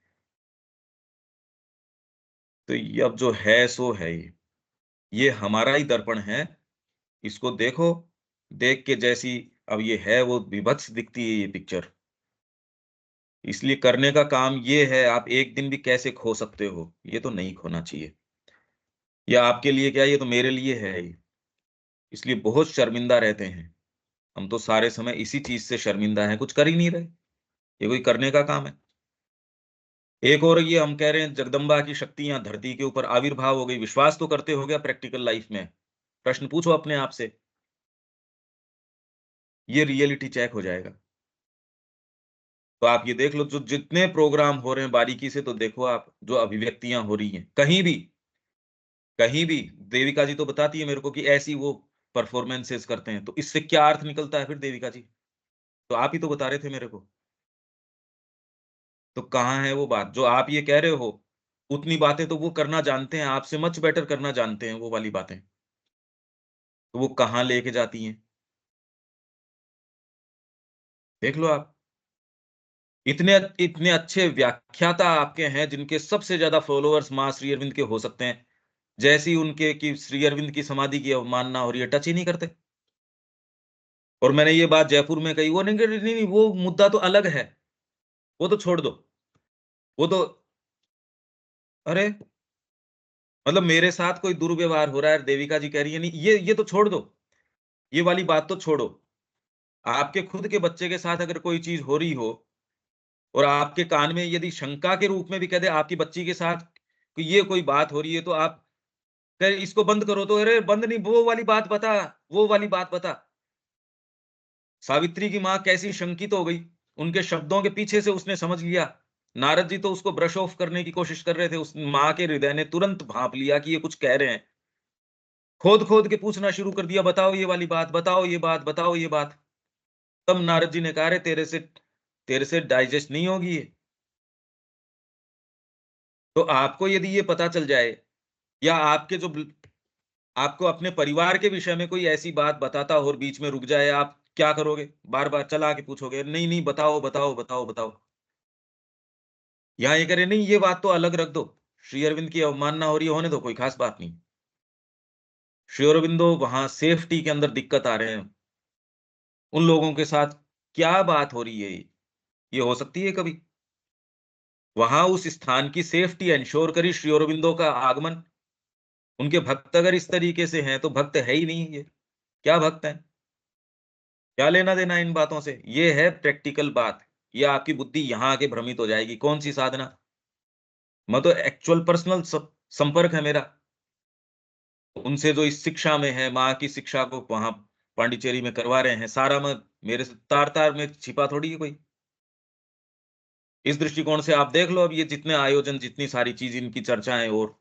तो ये अब जो है सो है ये। ये हमारा ही दर्पण है, इसको देखो, देख के जैसी अब ये है वो विभत्स दिखती है ये पिक्चर। इसलिए करने का काम ये है, आप एक दिन भी कैसे खो सकते हो, ये तो नहीं खोना चाहिए। या आपके लिए क्या, ये तो मेरे लिए है ये। इसलिए बहुत शर्मिंदा रहते हैं। हम तो सारे समय इसी चीज़ से शर्मिंदा हैं, कुछ कर ही नहीं रहे। ये कोई करने का काम है? एक और ये हम कह रहे हैं जगदम्बा की शक्तियाँ धरती के ऊपर आविर्भाव हो गई, विश्वास तो करते होगे प्रैक्टिकल लाइफ में। प्रश्न पूछो अपने आप से, ये रियलिटी चेक हो जाएगा। तो आप ये देख लो जो जितने प्रोग्राम हो रहे हैं बारीकी से तो देखो आप, जो अभिव्यक्तियाँ हो रही हैं, कहीं भी देविका जी तो बताती है मेरे को कि ऐसी वो परफॉर्मेंसेस करते हैं, तो इससे क्या अर्थ निकलता है फिर देविका जी? तो आप ही तो बता रहे थे मेरे को। तो कहाँ है वो बात? जो आप ये कह रहे हो, उतनी बातें तो वो करना जानते हैं, आपसे मच बेटर करना जानते हैं वो वाली बातें। तो वो कहाँ लेके जाती हैं? देख लो आप। इतने इतने अच्छे व्याख्याता आपके हैं जिनके सबसे ज़्यादा फॉलोअर्स माँ श्री अरविंद के हो सकते हैं। जैसे ही उनके कि श्री अरविंद की समाधि की अवमानना हो रही है, टच ही नहीं करते। और मैंने ये बात जयपुर में कही, वो नहीं नहीं, नहीं, नहीं, वो मुद्दा तो अलग है, वो तो छोड़ दो। वो तो अरे! मतलब मेरे साथ कोई दुर्व्यवहार हो रहा है, देविका जी कह रही है नहीं, ये तो छोड़ दो। ये वाली बात तो छोड़ो। आपके खुद के बच्चे के साथ अगर कोई चीज़ हो रही हो और आपके कान में यदि शंका के रूप में भी कह दे आपकी बच्ची के साथ कि ये कोई बात हो रही है, तो आप कहें इसको बंद करो, तो अरे बंद नहीं, वो वाली बात बता, वो वाली बात बता। सावित्री की माँ कैसी शंकित हो गई, उनके शब्दों के पीछे से उसने समझ लिया। नारद जी तो उसको ब्रश ऑफ करने की कोशिश कर रहे थे, उस माँ के हृदय ने तुरंत भाँप लिया कि ये कुछ कह रहे हैं। खोद-खोद के पूछना शुरू कर दिया, बताओ ये वाली बात, बताओ ये बात, बताओ ये बात। तब नारद जी ने कहा, अरे तेरे से डाइजेस्ट नहीं होगी ये। तो आपको यदि ये पता चल जाए, या आपके जो आपको अपने परिवार के विषय में कोई ऐसी बात बताता हो और बीच में रुक जाए, आप क्या करोगे? बार-बार चला के पूछोगे, नहीं, नहीं, बताओ, बताओ, बताओ, बताओ। यहाँ ये कह रहे, नहीं ये बात तो अलग रख दो। श्री अरविंद की अवमानना हो रही है, होने दो, कोई खास बात नहीं। श्री अरविंदो वहाँ सेफ्टी के अंदर दिक्कत आ रहे हैं। उन लोगों के साथ क्या बात हो रही है ये? ये हो सकती है कभी? वहाँ उस स्थान की सेफ्टी एन्श्योर करी श्री अरविंदो का आगमन। उनके भक्त अगर इस तरीके से हैं, तो भक्त है ही नहीं ये। क्या भक्त हैं? क्या लेना-देना इन बातों से? ये है प्रैक्टिकल बात। ये आपकी बुद्धि यहाँ आके भ्रमित हो जाएगी। कौन-सी साधना? मैं तो एक्चुअल पर्सनल संपर्क है मेरा। उनसे जो इस शिक्षा में है, माँ की शिक्षा को वहाँ पांडिचेरी में करवा रहे हैं, सारा मैं मेरे से तार-तार में छिपा थोड़ी है कोई। इस दृष्टिकोण से आप देख लो, अब ये जितने आयोजन, जितनी सारी चीज, इनकी चर्चाएं, और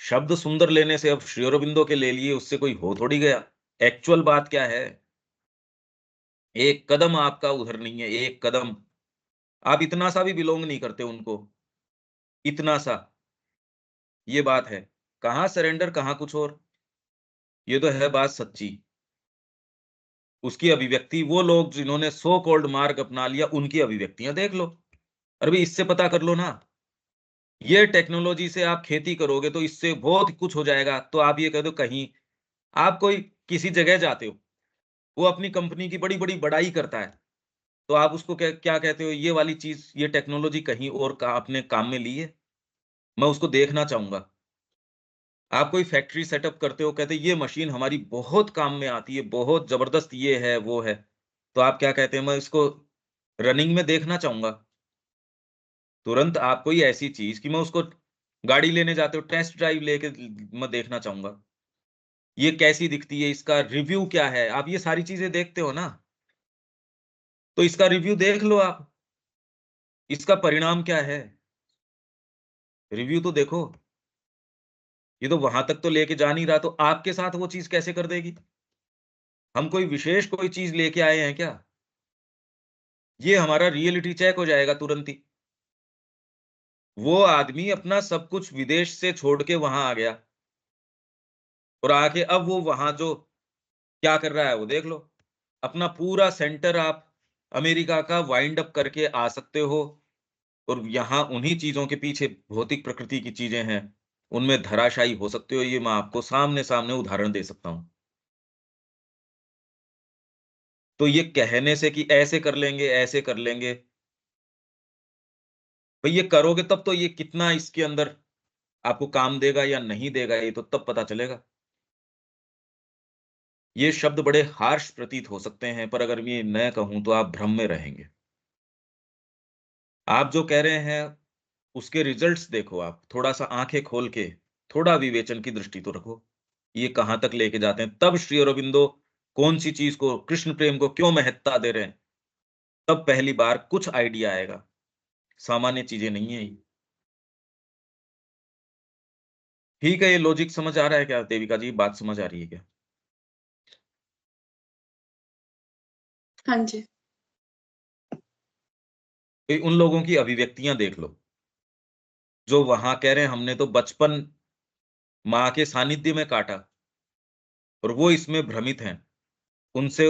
शब्द सुंदर लेने से अब श्री अरबिंदो के ले लिए उससे कोई हो थोड़ी गया। एक्चुअल बात क्या है, एक कदम आपका उधर नहीं है, एक कदम। आप इतना सा भी बिलोंग नहीं करते उनको, इतना सा। ये बात है, कहाँ सरेंडर, कहाँ कुछ और। ये तो है बात सच्ची। उसकी अभिव्यक्ति, वो लोग जिन्होंने सो कॉल्ड मार्ग अपना लिया, उनकी अभिव्यक्तियां देख लो। अरे इससे पता कर लो ना। ये टेक्नोलॉजी से आप खेती करोगे तो इससे बहुत कुछ हो जाएगा, तो आप ये कह दो कहीं आप कोई किसी जगह जाते हो, वो अपनी कंपनी की बड़ी बड़ी बड़ाई करता है, तो आप उसको क्या क्या कहते हो, ये वाली चीज, ये टेक्नोलॉजी कहीं और का अपने काम में ली है? मैं उसको देखना चाहूंगा। आप कोई फैक्ट्री सेटअप करते हो, कहते ये मशीन हमारी बहुत काम में आती है, बहुत जबरदस्त, ये है वो है, तो आप क्या कहते हैं, मैं इसको रनिंग में देखना चाहूंगा। तुरंत आप कोई ऐसी चीज कि मैं उसको, गाड़ी लेने जाते हो, टेस्ट ड्राइव लेके मैं देखना चाहूंगा, ये कैसी दिखती है, इसका रिव्यू क्या है, आप ये सारी चीजें देखते हो ना। तो इसका रिव्यू देख लो आप, इसका परिणाम क्या है, रिव्यू तो देखो। ये तो वहां तक तो लेके जा नहीं रहा, तो आपके साथ वो चीज कैसे कर देगी? हम कोई विशेष कोई चीज लेके आए हैं क्या? ये हमारा रियलिटी चेक हो जाएगा तुरंत ही। वो आदमी अपना सब कुछ विदेश से छोड़ के वहां आ गया, और आके अब वो वहां जो क्या कर रहा है वो देख लो। अपना पूरा सेंटर आप अमेरिका का वाइंड अप करके आ सकते हो, और यहाँ उन्हीं चीजों के पीछे भौतिक प्रकृति की चीजें हैं, उनमें धराशायी हो सकते हो। ये मैं आपको सामने सामने उदाहरण दे सकता हूं। तो ये कहने से कि ऐसे कर लेंगे, ऐसे कर लेंगे, भाई ये करोगे तब तो ये कितना इसके अंदर आपको काम देगा या नहीं देगा, ये तो तब पता चलेगा। ये शब्द बड़े हार्श प्रतीत हो सकते हैं, पर अगर मैं ये न कहूं तो आप भ्रम में रहेंगे। आप जो कह रहे हैं उसके रिजल्ट्स देखो, आप थोड़ा सा आंखें खोल के, थोड़ा विवेचन की दृष्टि तो रखो, ये कहां तक लेके जाते हैं। तब श्री अरबिंदो कौन सी चीज को, कृष्ण प्रेम को क्यों महत्ता दे रहे हैं, तब पहली बार कुछ आइडिया आएगा। सामान्य चीजें नहीं है ये। ठीक है, ये लॉजिक समझ आ रहा है क्या देविका जी, बात समझ आ रही है क्या? हाँ जी। तो उन लोगों की अभिव्यक्तियां देख लो, जो वहां कह रहे हैं हमने तो बचपन माँ के सानिध्य में काटा, और वो इसमें भ्रमित हैं। उनसे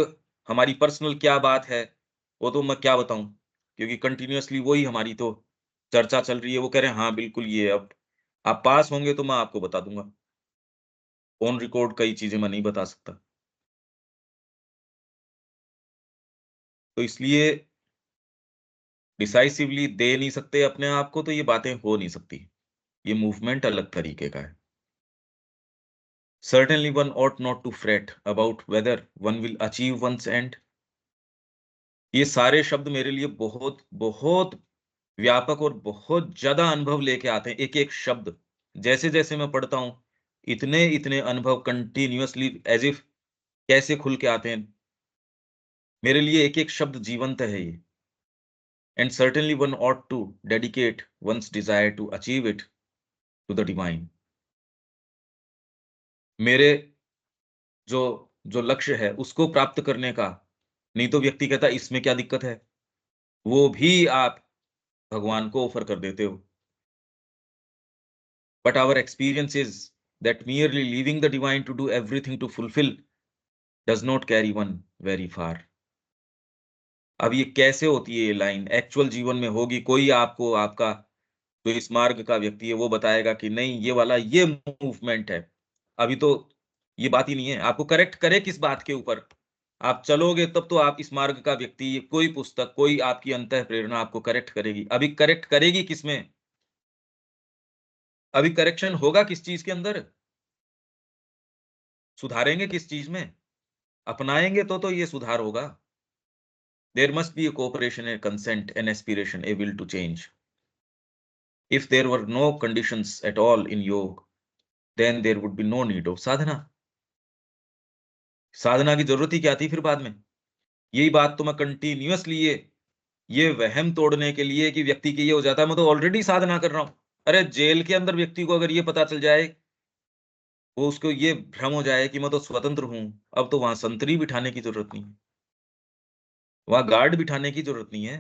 हमारी पर्सनल क्या बात है, वो तो मैं क्या बताऊं, क्योंकि कंटिन्यूअसली वही हमारी तो चर्चा चल रही है। वो कह रहे हैं हाँ बिल्कुल, ये अब आप पास होंगे तो मैं आपको बता दूंगा। ऑन रिकॉर्ड कई चीजें मैं नहीं बता सकता, तो इसलिए डिसाइसिवली दे नहीं सकते अपने आप को, तो ये बातें हो नहीं सकती। ये मूवमेंट अलग तरीके का है। Certainly one ought not to fret about whether one will achieve one's end. ये सारे शब्द मेरे लिए बहुत बहुत व्यापक और बहुत ज्यादा अनुभव लेके आते हैं, एक एक शब्द। जैसे जैसे मैं पढ़ता हूं, इतने इतने अनुभव कंटिन्यूअसली, एज इफ कैसे खुल के आते हैं। मेरे लिए एक एक शब्द जीवंत है ये। And certainly one ought to dedicate one's desire to achieve it to the divine. मेरे जो जो लक्ष्य है उसको प्राप्त करने का, नहीं तो व्यक्ति कहता इसमें क्या दिक्कत है, वो भी आप भगवान को ऑफर कर देते हो। But our experience is that merely leaving the divine to do everything to fulfill does not carry one very far. अब ये कैसे होती है ये लाइन, एक्चुअल जीवन में होगी, कोई आपको, आपका जो इस मार्ग का व्यक्ति है वो बताएगा कि नहीं ये वाला ये मूवमेंट है। अभी तो ये बात ही नहीं है, आपको करेक्ट करे किस बात के ऊपर? आप चलोगे तब तो आप इस मार्ग का व्यक्ति, कोई पुस्तक, कोई आपकी अंतः प्रेरणा आपको करेक्ट करेगी। अभी करेक्ट करेगी किसमें? अभी करेक्शन होगा किस चीज के अंदर? सुधारेंगे किस चीज में? अपनाएंगे तो ये सुधार होगा। There must be a cooperation, a consent, an aspiration, a will to change. If there were no conditions at all in yoga, then there would be no need of sadhana. साधना की जरूरत ही क्या थी फिर बाद में? यही बात तो मैं कंटिन्यूअसली ये ये वहम तोड़ने के लिए कि व्यक्ति की ये हो जाता है मैं तो ऑलरेडी साधना कर रहा हूं। अरे जेल के अंदर व्यक्ति को अगर ये पता चल जाए, वो उसको ये भ्रम हो जाए कि मैं तो स्वतंत्र हूं, अब तो वहां संतरी बिठाने की जरूरत नहीं है, वहां गार्ड बिठाने की जरूरत नहीं है।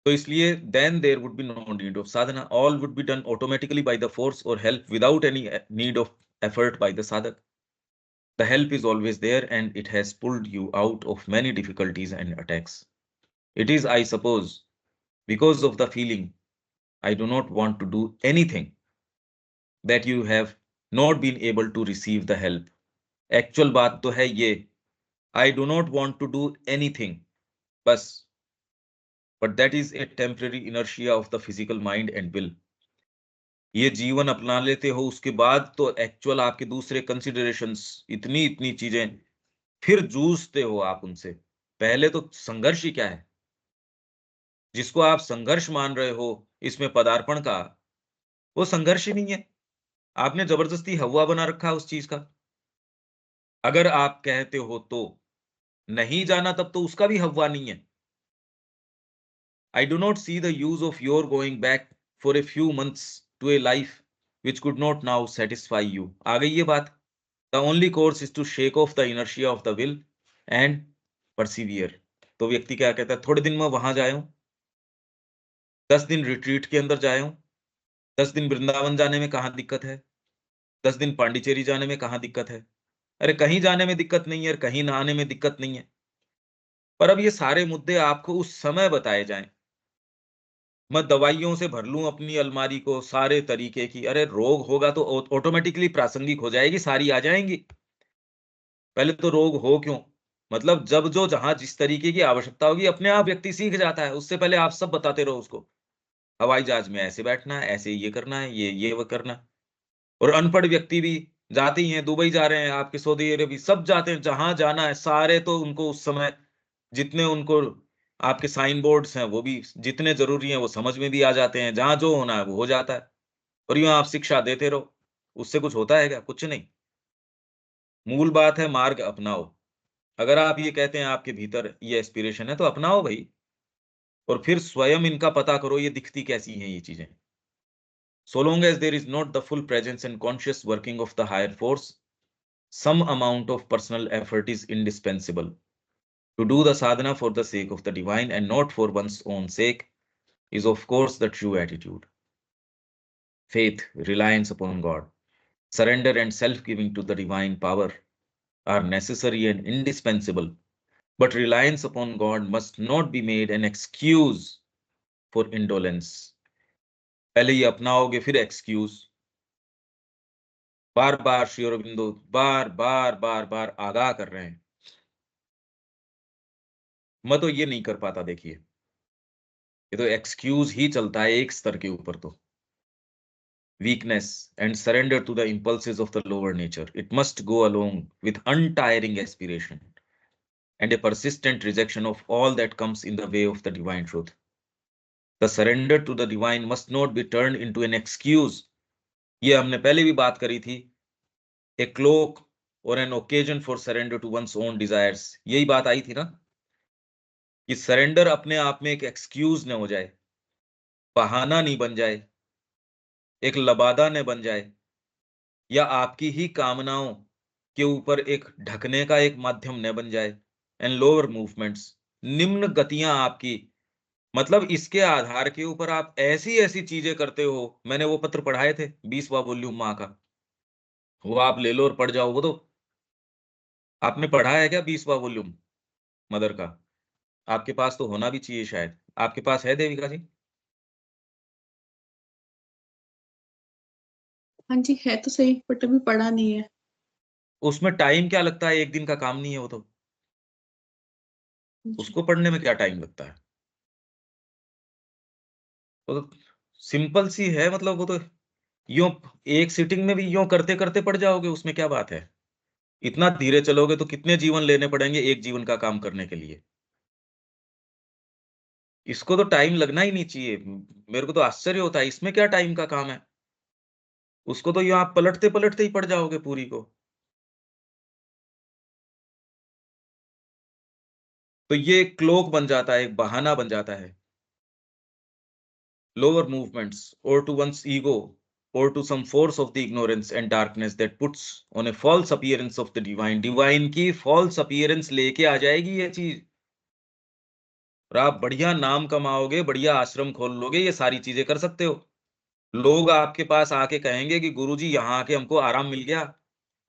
तो इसलिए then there would be no need of sadhana, all would be done automatically by the force और help without any need of effort by the sadhak. The help is always there and it has pulled you out of many difficulties and attacks. It is, I suppose, because of the feeling I do not want to do anything that you have not been able to receive the help. Actual बात तो है ये, I do not want to do anything, बस, but that is a temporary inertia of the physical mind and will. ये जीवन अपना लेते हो उसके बाद तो एक्चुअल आपके दूसरे कंसिडरेशंस, इतनी इतनी चीजें, फिर जूझते हो आप उनसे। पहले तो संघर्ष ही क्या है, जिसको आप संघर्ष मान रहे हो इसमें पदार्पण का, वो संघर्ष ही नहीं है। आपने जबरदस्ती हवा बना रखा है उस चीज का। अगर आप कहते हो तो नहीं जाना तब तो उसका भी हवा नहीं है। I do not see the use of your going back for a few months to a life which could not now satisfy you. आ गई ये बात। The only course is to shake off the inertia of the will and persevere. तो व्यक्ति क्या कहता है, थोड़े दिन में वहां जाए, 10 दिन रिट्रीट के अंदर जाए, 10 दिन वृंदावन जाने में कहाँ दिक्कत है, 10 दिन पांडिचेरी जाने में कहाँ दिक्कत है। अरे कहीं जाने में दिक्कत नहीं है, कहीं नहाने में दिक्कत नहीं है। पर अब ये सारे मुद्दे आपको उस समय बताए जाएं। मैं दवाइयों से भर लूं अपनी अलमारी को सारे तरीके की, अरे रोग होगा तो ऑटोमेटिकली प्रासंगिक हो जाएगी, सारी आ जाएंगी। पहले तो रोग हो क्यों, मतलब जब जो जहां जिस तरीके की आवश्यकता होगी अपने आप व्यक्ति सीख जाता है, उससे पहले आप सब बताते रहो उसको। हवाई जहाज में ऐसे बैठना है, ऐसे ये करना है, ये वो करना है। और अनपढ़ व्यक्ति भी जाते ही हैं, दुबई जा रहे हैं, आपके सऊदी अरब सब जाते हैं, जहां जाना है सारे तो उनको उस समय जितने उनको आपके साइन बोर्ड्स हैं वो भी जितने जरूरी हैं वो समझ में भी आ जाते हैं, जहां जो होना है वो हो जाता है। और यूं आप शिक्षा देते रहो, उससे कुछ होता है क्या? कुछ नहीं। मूल बात है मार्ग अपनाओ। अगर आप ये कहते हैं आपके भीतर ये एस्पिरेशन है तो अपनाओ भाई, और फिर स्वयं इनका पता करो ये दिखती कैसी हैं ये चीजें। So long as there is not the full presence and conscious working of the higher force, some amount of personal effort is indispensable. To do the sadhana for the sake of the divine and not for one's own sake is of course the true attitude. Faith, reliance upon God, surrender and self-giving to the divine power are necessary and indispensable. But reliance upon God must not be made an excuse for indolence. पहले ये अपनाओगे फिर एक्सक्यूज। बार बार श्री अरबिंदो बार बार बार बार आगाह कर रहे हैं, मैं तो ये नहीं कर पाता। देखिए ये तो एक्सक्यूज ही चलता है एक स्तर के ऊपर। तो weakness and surrender to the impulses of the lower nature, it must go along with untiring aspiration and a persistent rejection of all that comes in the way of the divine truth. The surrender to the divine must not be turned into an excuse. ये हमने पहले भी बात करी थी, a cloak or an occasion for surrender to one's own desires। यही बात आई थी ना कि सरेंडर अपने आप में एक एक्सक्यूज न हो जाए, बहाना नहीं बन जाए, एक लबादा न बन जाए, या आपकी ही कामनाओं के ऊपर एक ढकने का एक माध्यम न बन जाए। एंड लोअर मूवमेंट्स, निम्न गतियां आपकी, मतलब इसके आधार के ऊपर आप ऐसी ऐसी चीजें करते हो। मैंने वो पत्र पढ़ाए थे 20वां वॉल्यूम माँ का, वो आप ले लो और पढ़ जाओ। वो तो आपने पढ़ा है क्या 20वां वॉल्यूम मदर का? आपके पास तो होना भी चाहिए शायद। आपके पास है देविका जी? हाँ जी, है तो सही, बट अभी पढ़ा नहीं है। उसमें टाइम क्या लगता है, एक दिन का काम नहीं है वो तो। जी। उसको पढ़ने में क्या टाइम लगता है? वो तो सिंपल सी है, मतलब वो तो यूं एक सिटिंग में भी यूं करते करते पड़ जाओगे, उसमें क्या बात है। इतना धीरे चलोगे तो कितने जीवन लेने पड़ेंगे एक जीवन का काम करने के लिए। इसको तो टाइम लगना ही नहीं चाहिए। मेरे को तो आश्चर्य होता है, इसमें क्या टाइम का काम है। उसको तो यूं आप पलटते पलटते ही पड़ जाओगे पूरी को। तो ये क्लोक बन जाता है, एक बहाना बन जाता है। लोअर मूवमेंट्स और to one's ego or to some force of the ignorance and darkness that puts on a false appearance of the divine. Divine की false appearance लेके आ जाएगी ये चीज, और आप बढ़िया नाम कमाओगे, बढ़िया आश्रम खोल लोगे, ये सारी चीजें कर सकते हो। लोग आपके पास आके कहेंगे कि गुरुजी यहाँ आके हमको आराम मिल गया,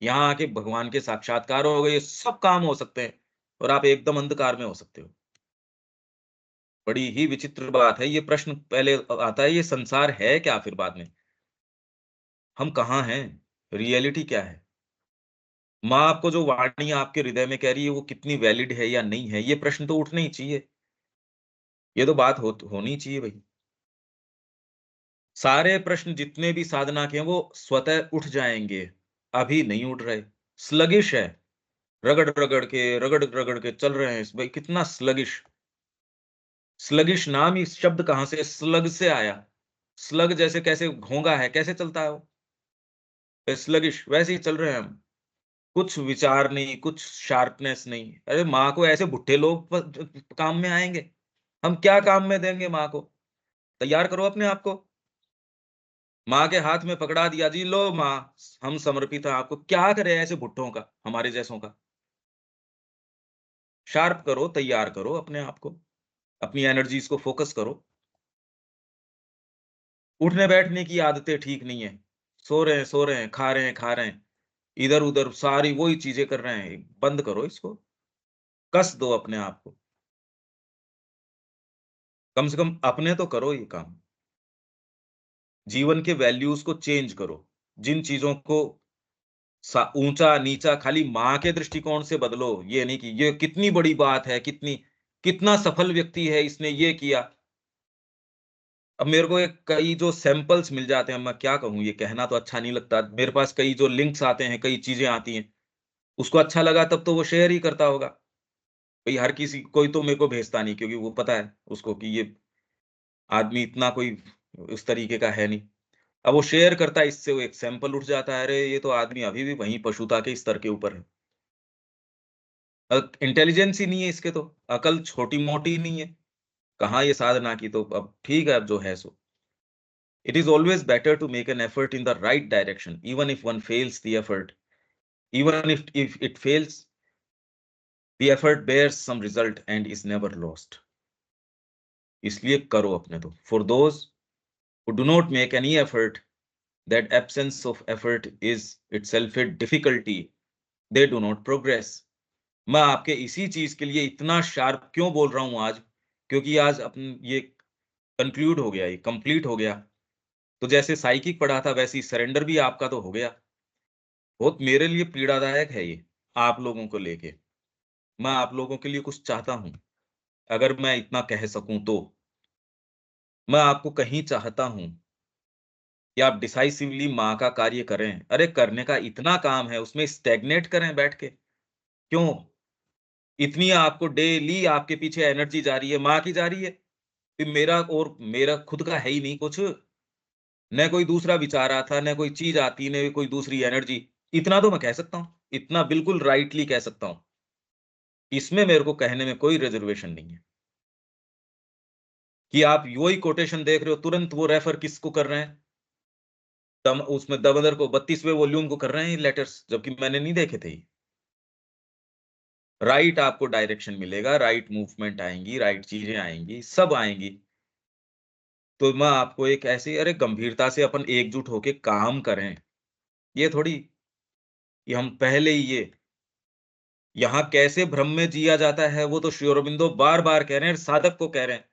यहाँ आके भगवान के साक्षात्कार हो गए, ये सब काम हो सकते हैं, और आप एकदम अंधकार में हो सकते हो। बड़ी ही विचित्र बात है। ये प्रश्न पहले आता है, ये संसार है क्या, फिर बाद में हम कहाँ हैं, रियलिटी क्या है। माँ आपको जो वाणी आपके हृदय में कह रही है वो कितनी वैलिड है या नहीं है, ये प्रश्न तो उठने ही चाहिए। ये तो बात होनी चाहिए भाई। सारे प्रश्न जितने भी साधना के हैं वो स्वतः उठ जाएंगे, अभी नहीं उठ रहे। स्लगिश है, रगड़ रगड़ के चल रहे हैं भाई, कितना स्लगिश। स्लगिश नाम ही शब्द कहां से, स्लग से आया। स्लग जैसे कैसे घोंगा है, कैसे चलता है वो, स्लगिश वैसे ही चल रहे हैं हम। कुछ विचार नहीं, कुछ शार्पनेस नहीं। अरे माँ को ऐसे भुट्टे लोग काम में आएंगे, हम क्या काम में देंगे माँ को। तैयार करो अपने आप को। माँ के हाथ में पकड़ा दिया, जी लो माँ, हम समर्पित हैं आपको। क्या करे ऐसे भुट्टों का, हमारे जैसों का। शार्प करो, तैयार करो अपने आप को, अपनी एनर्जीज को फोकस करो। उठने बैठने की आदतें ठीक नहीं है, सो रहे हैं, खा रहे हैं, इधर उधर सारी वही चीजें कर रहे हैं। बंद करो इसको, कस दो अपने आप को। कम से कम अपने तो करो ये काम। जीवन के वैल्यूज को चेंज करो। जिन चीजों को ऊंचा नीचा खाली माँ के दृष्टिकोण से बदलो। ये नहीं कि ये कितनी बड़ी बात है, कितना सफल व्यक्ति है, इसने ये किया। अब मेरे को एक कई जो सैंपल्स मिल जाते हैं, मैं क्या कहूँ, ये कहना तो अच्छा नहीं लगता, मेरे पास कई जो लिंक्स आते हैं, कई चीजें आती हैं, उसको अच्छा लगा तब तो वो शेयर ही करता होगा भाई। हर किसी कोई तो मेरे को भेजता नहीं, क्योंकि वो पता है उसको कि ये आदमी इतना कोई उस तरीके का है नहीं। अब वो शेयर करता है, इससे वो एक सैंपल उठ जाता है, अरे ये तो आदमी अभी भी वहीं पशुता के स्तर के ऊपर है। इंटेलिजेंस ही नहीं है इसके, तो अकल छोटी मोटी नहीं है, कहाँ ये साधना की। तो अब ठीक है, अब जो है सो। It is always better to make an effort in the right direction, even if one fails the effort, even if it fails, the effort bears some result and is never lost. इसलिए करो अपने तो। For those who do not make any effort, that absence of effort is itself a difficulty. They do not progress. मैं आपके इसी चीज के लिए इतना शार्प क्यों बोल रहा हूं आज, क्योंकि आज अपन ये कंक्लूड हो गया, ये कंप्लीट हो गया। तो जैसे साइकिक पढ़ा था, वैसे ही सरेंडर भी आपका तो हो गया। बहुत मेरे लिए पीड़ादायक है ये, आप लोगों को लेके। मैं आप लोगों के लिए कुछ चाहता हूं, अगर मैं इतना कह सकूं तो। मैं आपको कहीं चाहता हूं कि आप डिसाइसिवली माँ का कार्य करें। अरे करने का इतना काम है, उसमें स्टैग्नेट करें बैठ के क्यों। इतनी आपको डेली आपके पीछे एनर्जी जा रही है, माँ की जा रही है, फिर मेरा खुद का है ही नहीं कुछ। न कोई दूसरा विचार आता, न कोई चीज आती, न कोई दूसरी एनर्जी। इतना तो मैं कह सकता हूँ, इतना बिल्कुल राइटली कह सकता हूँ। इसमें मेरे को कहने में कोई रिजर्वेशन नहीं है कि आप वही कोटेशन देख रहे हो, तुरंत वो रेफर किसको कर रहे हैं, उसमें दमोदर को 32वें वॉल्यूम को कर रहे हैं लेटर्स, जबकि मैंने नहीं देखे थे। राइट आपको डायरेक्शन मिलेगा, राइट मूवमेंट आएंगी, राइट चीजें आएंगी, सब आएंगी। तो मैं आपको एक ऐसी, अरे गंभीरता से अपन एकजुट होके काम करें। ये थोड़ी कि हम पहले ही ये यहाँ कैसे भ्रम में जिया जाता है, वो तो श्री अरबिंदो बार बार कह रहे हैं, साधक को कह रहे हैं।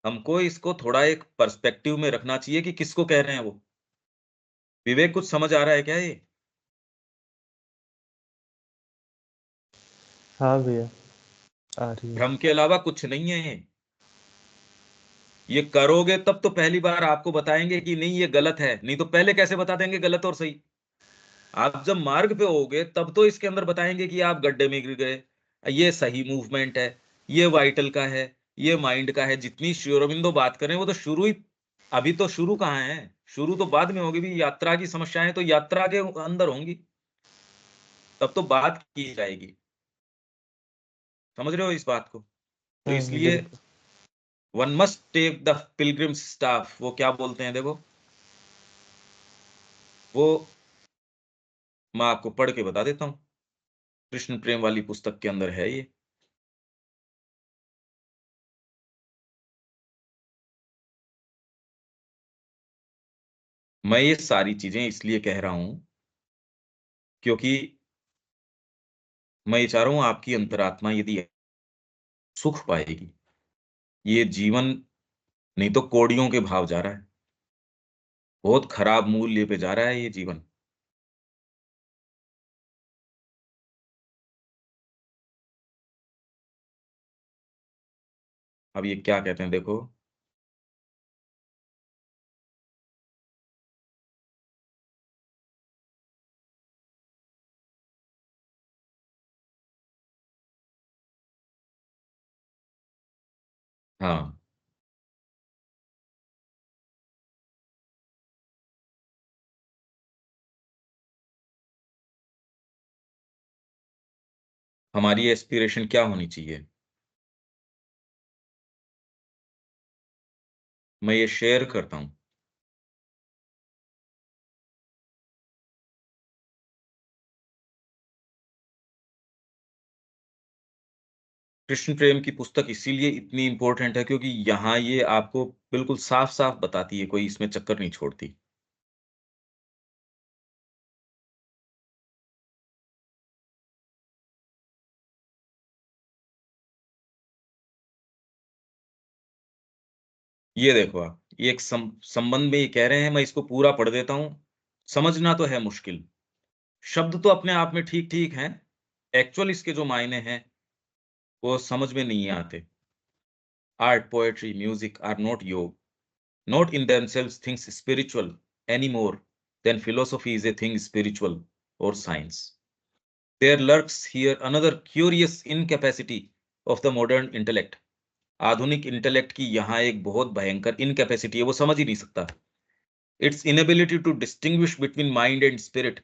हमको इसको थोड़ा एक पर्सपेक्टिव में रखना चाहिए कि किसको कह रहे हैं वो। विवेक, कुछ समझ आ रहा है क्या ये? हाँ भैया, आ रही है। भ्रम के अलावा कुछ नहीं है ये। ये करोगे तब तो पहली बार आपको बताएंगे कि नहीं ये गलत है, नहीं तो पहले कैसे बता देंगे गलत और सही। आप जब मार्ग पे होगे तब तो इसके अंदर बताएंगे कि आप गड्ढे में गिर गए, ये सही मूवमेंट है, ये वाइटल का है, ये माइंड का है। जितनी श्री अरबिंदो बात करें वो तो शुरू ही, अभी तो शुरू कहाँ है, शुरू तो बाद में होगी भी। यात्रा की समस्याएं तो यात्रा के अंदर होंगी, तब तो बात की जाएगी। समझ रहे हो इस बात को? तो इसलिए one must take the pilgrim staff, वो क्या बोलते हैं देखो, वो मैं आपको पढ़ के बता देता हूं, कृष्ण प्रेम वाली पुस्तक के अंदर है ये। मैं ये सारी चीजें इसलिए कह रहा हूं क्योंकि मैं ये चाह रहा हूं आपकी अंतरात्मा यदि सुख पाएगी, ये जीवन नहीं तो कौड़ियों के भाव जा रहा है, बहुत खराब मूल्य पे जा रहा है ये जीवन। अब ये क्या कहते हैं देखो, हाँ हमारी एस्पिरेशन क्या होनी चाहिए, मैं ये शेयर करता हूं। कृष्ण प्रेम की पुस्तक इसीलिए इतनी इंपॉर्टेंट है क्योंकि यहाँ ये आपको बिल्कुल साफ साफ बताती है, कोई इसमें चक्कर नहीं छोड़ती। ये देखो आप, ये एक संबंध में ये कह रहे हैं, मैं इसको पूरा पढ़ देता हूं। समझना तो है मुश्किल, शब्द तो अपने आप में ठीक ठीक हैं, एक्चुअल इसके जो मायने हैं वो समझ में नहीं आते। Art, poetry, music are not yoga, not in themselves things spiritual any more than philosophy is a thing spiritual or science. There lurks here another curious incapacity of the modern intellect. आधुनिक इंटेलेक्ट की यहाँ एक बहुत भयंकर इनकैपेसिटी है, वो समझ ही नहीं सकता। Its inability to distinguish between mind and spirit,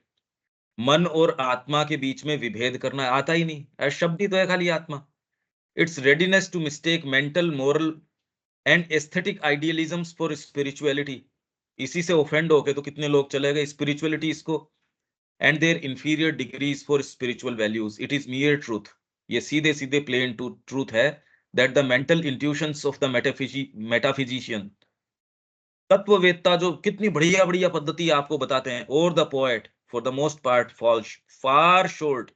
मन और आत्मा के बीच में विभेद करना आता ही नहीं, शब्द ही तो है खाली आत्मा। Its readiness to mistake mental, moral and aesthetic idealisms for spirituality, इसी से ऑफेंड हो गए तो कितने लोग चले गए स्पिरिचुअलिटी इसको, and their inferior degrees for spiritual values. It is mere truth, ये सीधे सीधे प्लेन टू ट्रूथ है, that the mental intuitions of the metaphysician, तत्ववेत्ता जो कितनी बढ़िया बढ़िया पद्धति आपको बताते हैं, और the poet for the most part falls far short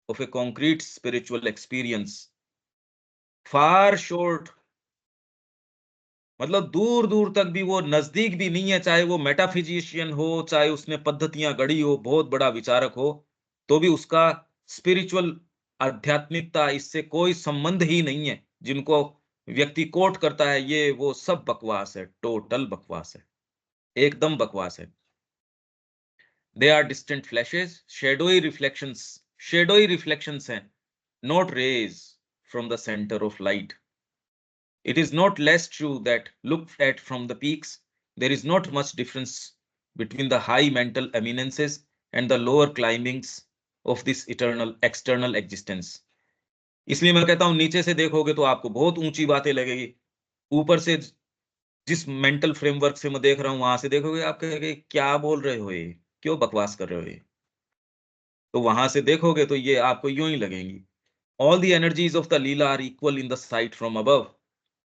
of a concrete spiritual experience, far short, मतलब दूर दूर तक भी वो नजदीक भी नहीं है, चाहे वो मेटाफिजिशियन हो, चाहे उसने पद्धतियां गढ़ी हो, बहुत बड़ा विचारक हो, तो भी उसका स्पिरिचुअल आध्यात्मिकता इससे कोई संबंध ही नहीं है। जिनको व्यक्ति कोट करता है ये वो सब बकवास है, टोटल बकवास है, एकदम बकवास है। They are distant flashes, shadowy reflections हैं, not rays from the centre of light. It is not less true that, looked at from the peaks, there is not much difference between the high mental eminences and the lower climbings of this eternal external existence. इसलिए मैं कहता हूं नीचे से देखोगे तो आपको बहुत ऊंची बातें लगेगी, ऊपर से जिस मेंटल फ्रेमवर्क से मैं देख रहा हूं वहां से देखोगे आप कहोगे क्या बोल रहे हो ये, क्यों बकवास कर रहे हो ये, तो वहां से देखोगे तो ये आपको यूं ही लगेंगी। All the energies of the Leela are equal in the sight from above.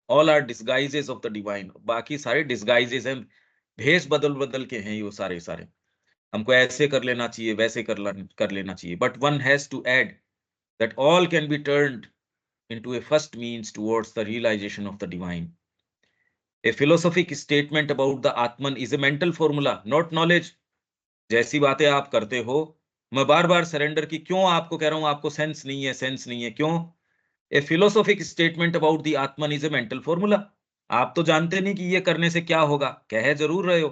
All are disguises of the divine. बाकी सारे disguises हैं, भेष बदल बदल के हैं ये सारे सारे। हमको ऐसे कर लेना चाहिए, वैसे कर लेना चाहिए, but one has to add that all can be turned into a first means towards the realization of the divine. A philosophic statement about the Atman is a mental formula, not knowledge. जैसी बातें आप करते हो, मैं बार बार सरेंडर की क्यों आपको कह रहा हूं, आपको सेंस नहीं है, सेंस नहीं है, क्यों? ए philosophic statement about the Atman is a mental formula. आप तो जानते नहीं कि ये करने से क्या होगा, कह जरूर रहे हो,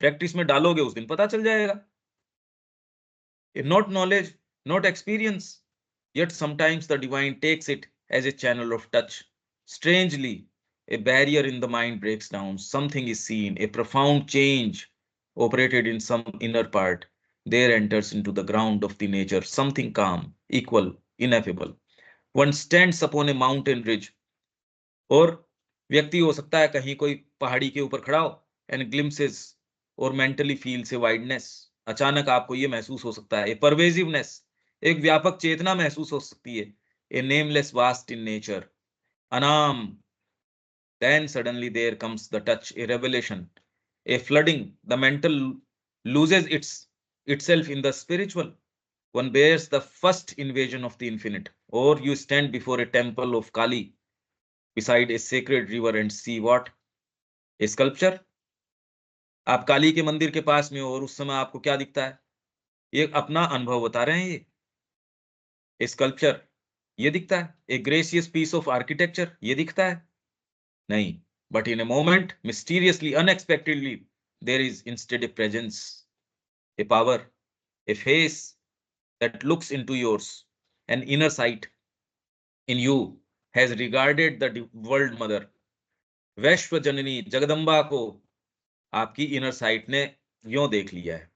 प्रैक्टिस में डालोगे उस दिन पता चल जाएगा। Not knowledge, not experience, yet sometimes the divine takes it as a channel of touch. Strangely, a barrier in the mind breaks down, something is seen, a profound change operated in some inner part. There enters into the ground of the nature something calm, equal, ineffable. One stands upon A mountain ridge, और व्यक्ति हो सकता है कहीं कोई पहाड़ी के ऊपर खड़ा हो, एंड ग्लिम्सेस और मेंटली फील्स ए वाइडनेस, अचानक आपको ये महसूस हो सकता है, ए परवेसिवनेस, एक व्यापक चेतना महसूस हो सकती है, a nameless vast in nature, अनाम, then suddenly there comes the touch, a revelation, a flooding, the mental loses itself in the spiritual. One bears the first invasion of the infinite, or you stand before a temple of Kali beside a sacred river and see what? A sculpture. आप काली के मंदिर के पास में हो और उस समय आपको क्या दिखता है? ये अपना अनुभव बता रहे हैं ये स्कल्पचर, ये दिखता है, ए ग्रेसियस पीस ऑफ आर्किटेक्चर, ये दिखता है नहीं, but in a moment, mysteriously, unexpectedly, there is instead a presence, a power, a face that looks into yours, an inner sight in you has regarded the world mother, वैश्व जननी जगदम्बा को आपकी इनर साइट ने यों देख लिया है,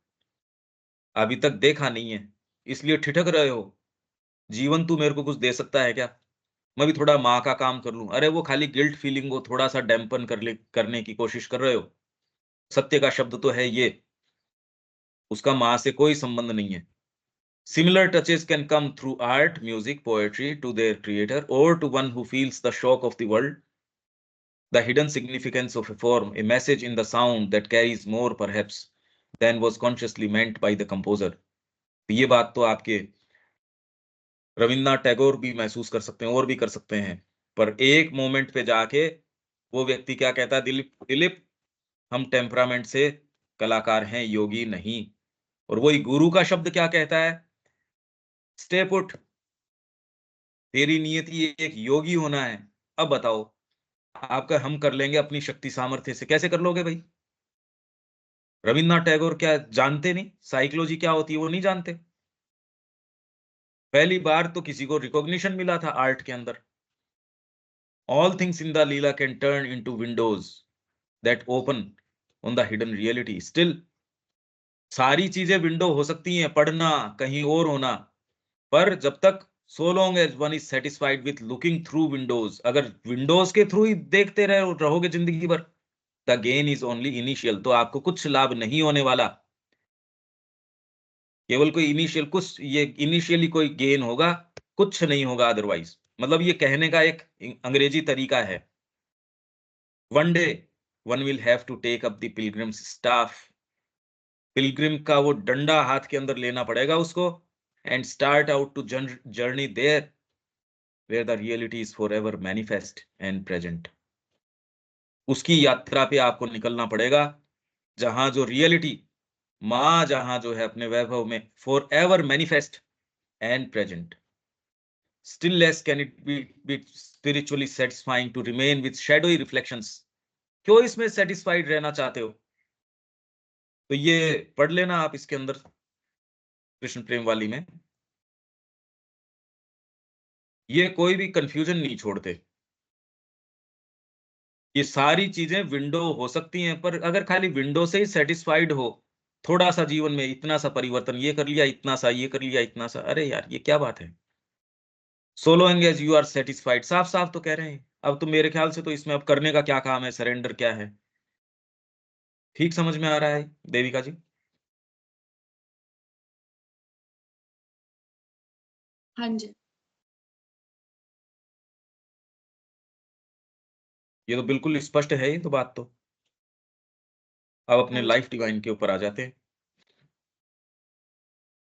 अभी तक देखा नहीं है, इसलिए ठिठक रहे हो, जीवन तू मेरे को कुछ दे सकता है क्या, मैं भी थोड़ा माँ का काम कर लूं, अरे वो खाली गिल्ट फीलिंग को थोड़ा सा डैम्पन करने की कोशिश कर रहे हो, सत्य का शब्द तो है ये, उसका माँ से कोई संबंध नहीं है। Similar touches can come through art, music, poetry to their creator or to one who feels the shock of the world, the hidden significance of a form, a message in the sound that carries more perhaps than was consciously meant by the composer. ये बात तो आपके रविन्द्रनाथ टैगोर भी महसूस कर सकते हैं और भी कर सकते हैं, पर एक मोमेंट पे जाके वो व्यक्ति क्या कहता है, दिलीप दिलीप हम टेम्परामेंट से कलाकार हैं, योगी नहीं। और वही गुरु का शब्द क्या कहता है, स्टे पुट, तेरी नियति एक योगी होना है। अब बताओ, आपका हम कर लेंगे अपनी शक्ति सामर्थ्य से, कैसे कर लोगे भाई? रविन्द्रनाथ टैगोर क्या जानते नहीं, साइकोलॉजी क्या होती है वो नहीं जानते। पहली बार तो किसी को रिकॉग्निशन मिला था आर्ट के अंदर, all things in the Leela can turn into Windows that open on the hidden reality. Still सारी चीजें विंडो हो सकती हैं, पढ़ना कहीं और होना, पर जब तक so long as one is satisfied with looking through windows, अगर विंडोज के थ्रू ही देखते रहोगे जिंदगी भर, the gain is only initial, तो आपको कुछ लाभ नहीं होने वाला, केवल कोई इनिशियल कुछ, ये इनिशियली कोई गेन होगा, कुछ नहीं होगा अदरवाइज। मतलब ये कहने का एक अंग्रेजी तरीका है, one day one will have to take up the pilgrim's staff, pilgrim का वो डंडा हाथ के अंदर लेना पड़ेगा उसको, and start out to journey there where the reality is forever manifest and present। उसकी यात्रा पे आपको निकलना पड़ेगा जहां जो रियलिटी, माँ जहां जो है अपने वैभव में forever manifest and present। Still less can it be spiritually satisfying to remain with shadowy reflections। क्यों इसमें satisfied रहना चाहते हो? तो ये पढ़ लेना आप इसके अंदर कृष्ण प्रेम वाली में, ये कोई भी कंफ्यूजन नहीं छोड़ते। ये सारी चीजें विंडो हो सकती हैं, पर अगर खाली विंडो से ही सेटिस्फाइड हो, थोड़ा सा जीवन में इतना सा परिवर्तन ये कर लिया, इतना सा ये कर लिया, इतना सा, अरे यार ये क्या बात है? So long as you are satisfied, साफ साफ तो कह रहे हैं। अब तो मेरे ख्याल से तो इसमें अब करने का क्या काम है, सरेंडर क्या है? ठीक समझ में आ रहा है देविका जी? हाँ जी। ये तो बिल्कुल स्पष्ट है, ये तो बात तो। अब अपने हाँ जी। लाइफ डिवाइन के ऊपर आ जाते हैं।